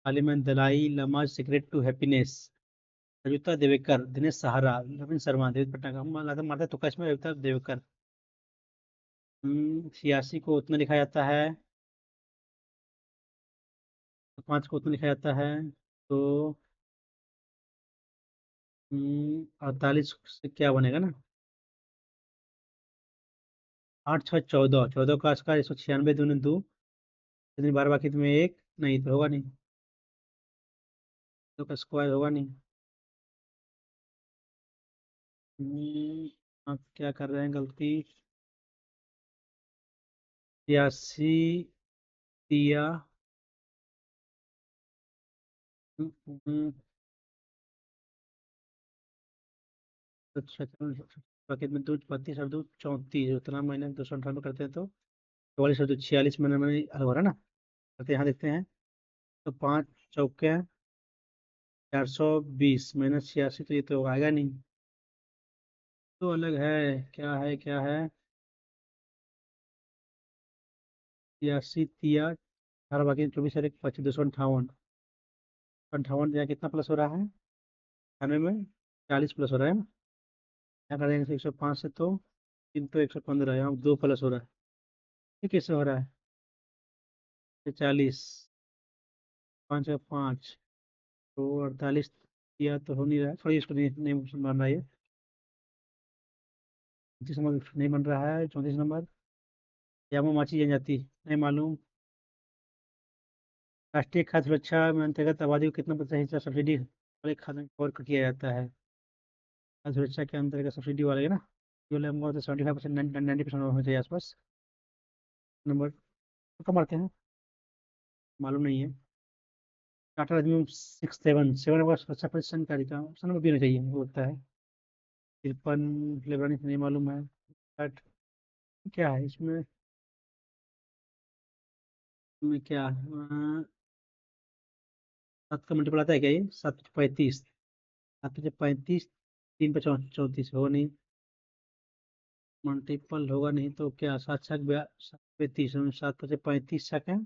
parliament Dalai Lama secret to happiness. Rujuta Diwekar, Dinesh Sahara, Ravindra Sharma, Dev Patna का, हम लगता मारते तुक्का इसमें, रजुता देवेकर। 86 को उतना लिखा जाता है, तो 5 को उतना लिखा जाता है, तो 48 से क्या बनेगा ना, 8 6 14, 14 का आसपास, 196 दूनी दो, इतनी बार बाकी तुम्हें एक नहीं तो होगा नहीं, तो का स्क्वायर होगा नहीं। आप क्या कर रहे हैं गलती। 86 दिया, हम्म, हम्म, अच्छा बाकी में दो 32 और दो 34, उतना महीने 298 करते हैं तो 44 और दो 46 महीने में अलग हो रहा है ना। करते हैं, यहाँ देखते हैं, तो 5 चौके 420 -86, तो ये तो आएगा नहीं, तो अलग है। क्या है, क्या है, 86 तिया 18 बाकी 24 और एक 25, 258। 58 यहाँ कितना प्लस हो रहा है, 98 में 40 प्लस हो रहा है ना। यहाँ कर देंगे 105 से, तो 3 तो 115, यहाँ 2 प्लस हो रहा है। ये कैसे हो रहा है, 40, 5 और 5, तो 48 किया तो हो नहीं रहा है, थोड़ी इसको नहीं, नहीं बन रहा है ये। 25 नंबर नहीं बन रहा है। 34 नंबर, यामो माची जनजाति, नहीं मालूम। राष्ट्रीय खाद्य सुरक्षा में अंतर्गत आबादी को कितना प्रतिशत हिस्सा सब्सिडी वाले खाद्य कवर किया जाता है। खाद्य सुरक्षा के अंतर्गत सब्सिडी वाले ना, ये वाले हमको 75%, 90% होना चाहिए आसपास। नंबर तो कम आते हैं, मालूम नहीं है। टाटा आदमी 6 7 7 का अच्छा पोजिशन का ऑप्शन नंबर भी होना चाहिए मुझे लगता है। 53 इलेक्ट्रॉनिक्स नहीं मालूम है। बट क्या है इसमें, में क्या 7 का मल्टीपल आता है क्या, ये 7 × 35, 7 × 35, 3 × 34 होगा नहीं, मल्टीपल होगा नहीं तो क्या, 7 7 32, 7 × 35 छक है,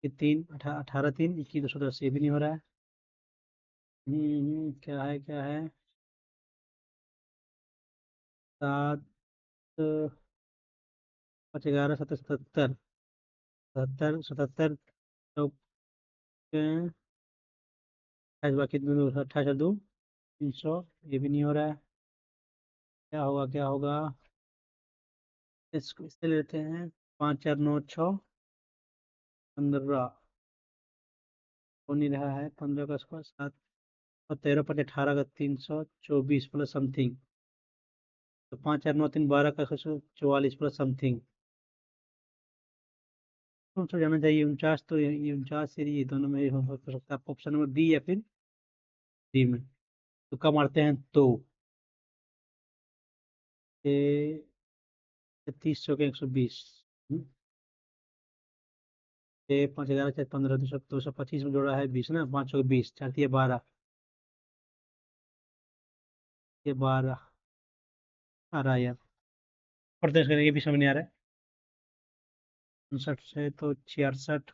ये 3 18 3 21 210, ये भी नहीं हो रहा है। क्या है, क्या है, 7 5 11 17 77, 77 77, तो 28 बाकी 28 और 2 300, ये भी नहीं हो रहा है। क्या होगा, क्या होगा, इसको इससे लेते हैं, 5 4 9 6 15, हो नहीं रहा है। 15 का स्क्वायर 7, और 13 5 18 का 324 प्लस समथिंग, तो 5 4 9 3 12 का 144 प्लस समथिंग, कौन सा जाना चाहिए, 49, तो ये 49 से ये दोनों में हो सकता है, ऑप्शन नंबर बी या फिर डी में। तो कम मारते हैं, तो ये 30 चौके 120, 5 11 4 15, 225 में जोड़ा है 20 ना, 5 चौके 20, 4 3 12, ये 12 आ रहा है यार, पढ़ते हैं, ये भी समझ नहीं आ रहा है। 59 से तो 66,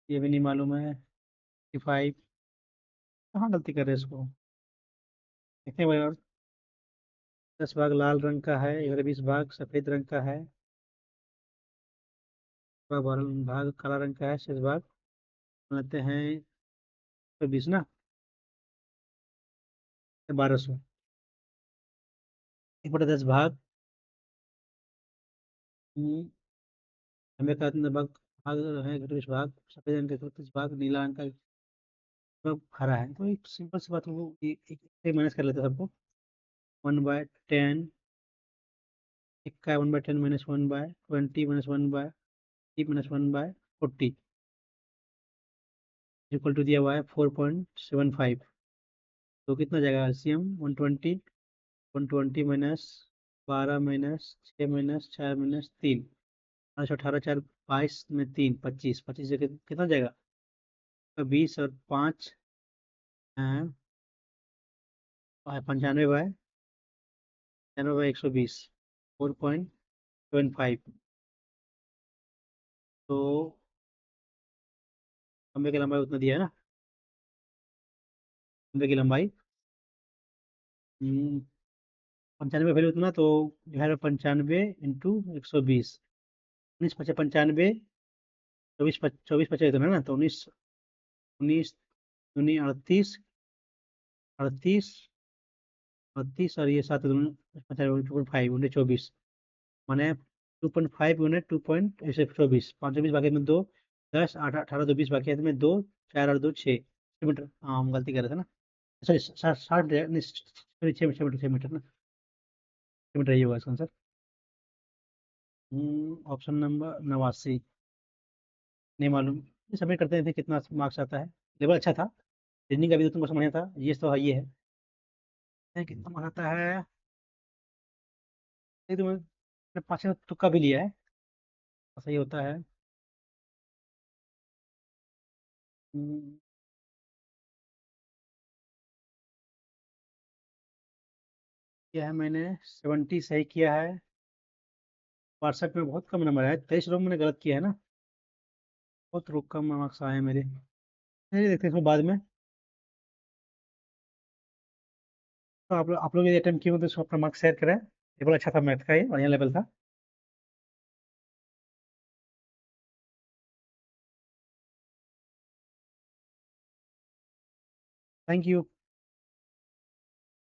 ये भी नहीं मालूम है। 55, कहाँ गलती कर रहे हैं इसको, देखते हैं भाई। और 10 भाग लाल रंग का है, 20 भाग सफेद रंग का है, 12 भाग काला रंग का है, शेष भाग बनाते हैं 20 ना। 1200। 1/10 भाग, हमें का कितना भाग, भाग है 21 भाग, सफेद रंग का 31 भाग, नीला रंग का सब हरा है। तो एक सिंपल सी बात, वो एक माइनस कर लेते हैं सबको। 1/10, एक का 1/10 minus 1/20 minus 1/30 minus 1/40 equal to दिया हुआ है 4.75। तो कितना जाएगा LCM 120 minus 12 minus 6 minus 4 minus 3, 18 4 22 में 3 25, 25 से कितना जाएगा, 20 और 5 95 बाय 120, 4.75। तो खंबे की लंबाई उतना दिया है ना, खंबे की लंबाई 95 वैल्यू उतना, तो 95 इंटू 120, 19 × 95, 24 24 इतना ना, तो 19 19 दूनी 38, 38 38 और ये 7 5 24, माने 2.5 गुने 2 पॉइंट ऐसे 24, 520 बाकी में 2, 10 8 18 2 20 बाकी है में 2 4 और 2 6 मीटर। हाँ हम गलती कर रहे थे ना, सॉरी 60 नहीं, सॉरी 6 मीटर, 6 मीटर ना, 6 मीटर ये होगा इसका आंसर। ऑप्शन नंबर 89, नहीं मालूम। ये सबमिट करते हैं, कितना मार्क्स आता है। लेवल अच्छा था, रीजनिंग का भी 2 3 क्वेश्चन बढ़िया था, ये तो ये है। कितना मार्क्स आता है, नहीं तो मैंने 5 तुक्का भी लिया है, सही होता है। हम्म, किया है मैंने 70 सही किया है। व्हाट्सएप में बहुत कम नंबर है, 23 लोग मैंने गलत किया है ना, बहुत कम मार्क्स आए हैं मेरे। चलिए देखते हैं इसमें बाद में। तो आप लोग ये अटेम्प्ट किए हो तो इसको अपना मार्क्स शेयर करें। लेवल अच्छा था मैथ का, ये बढ़िया लेवल था। Thank you.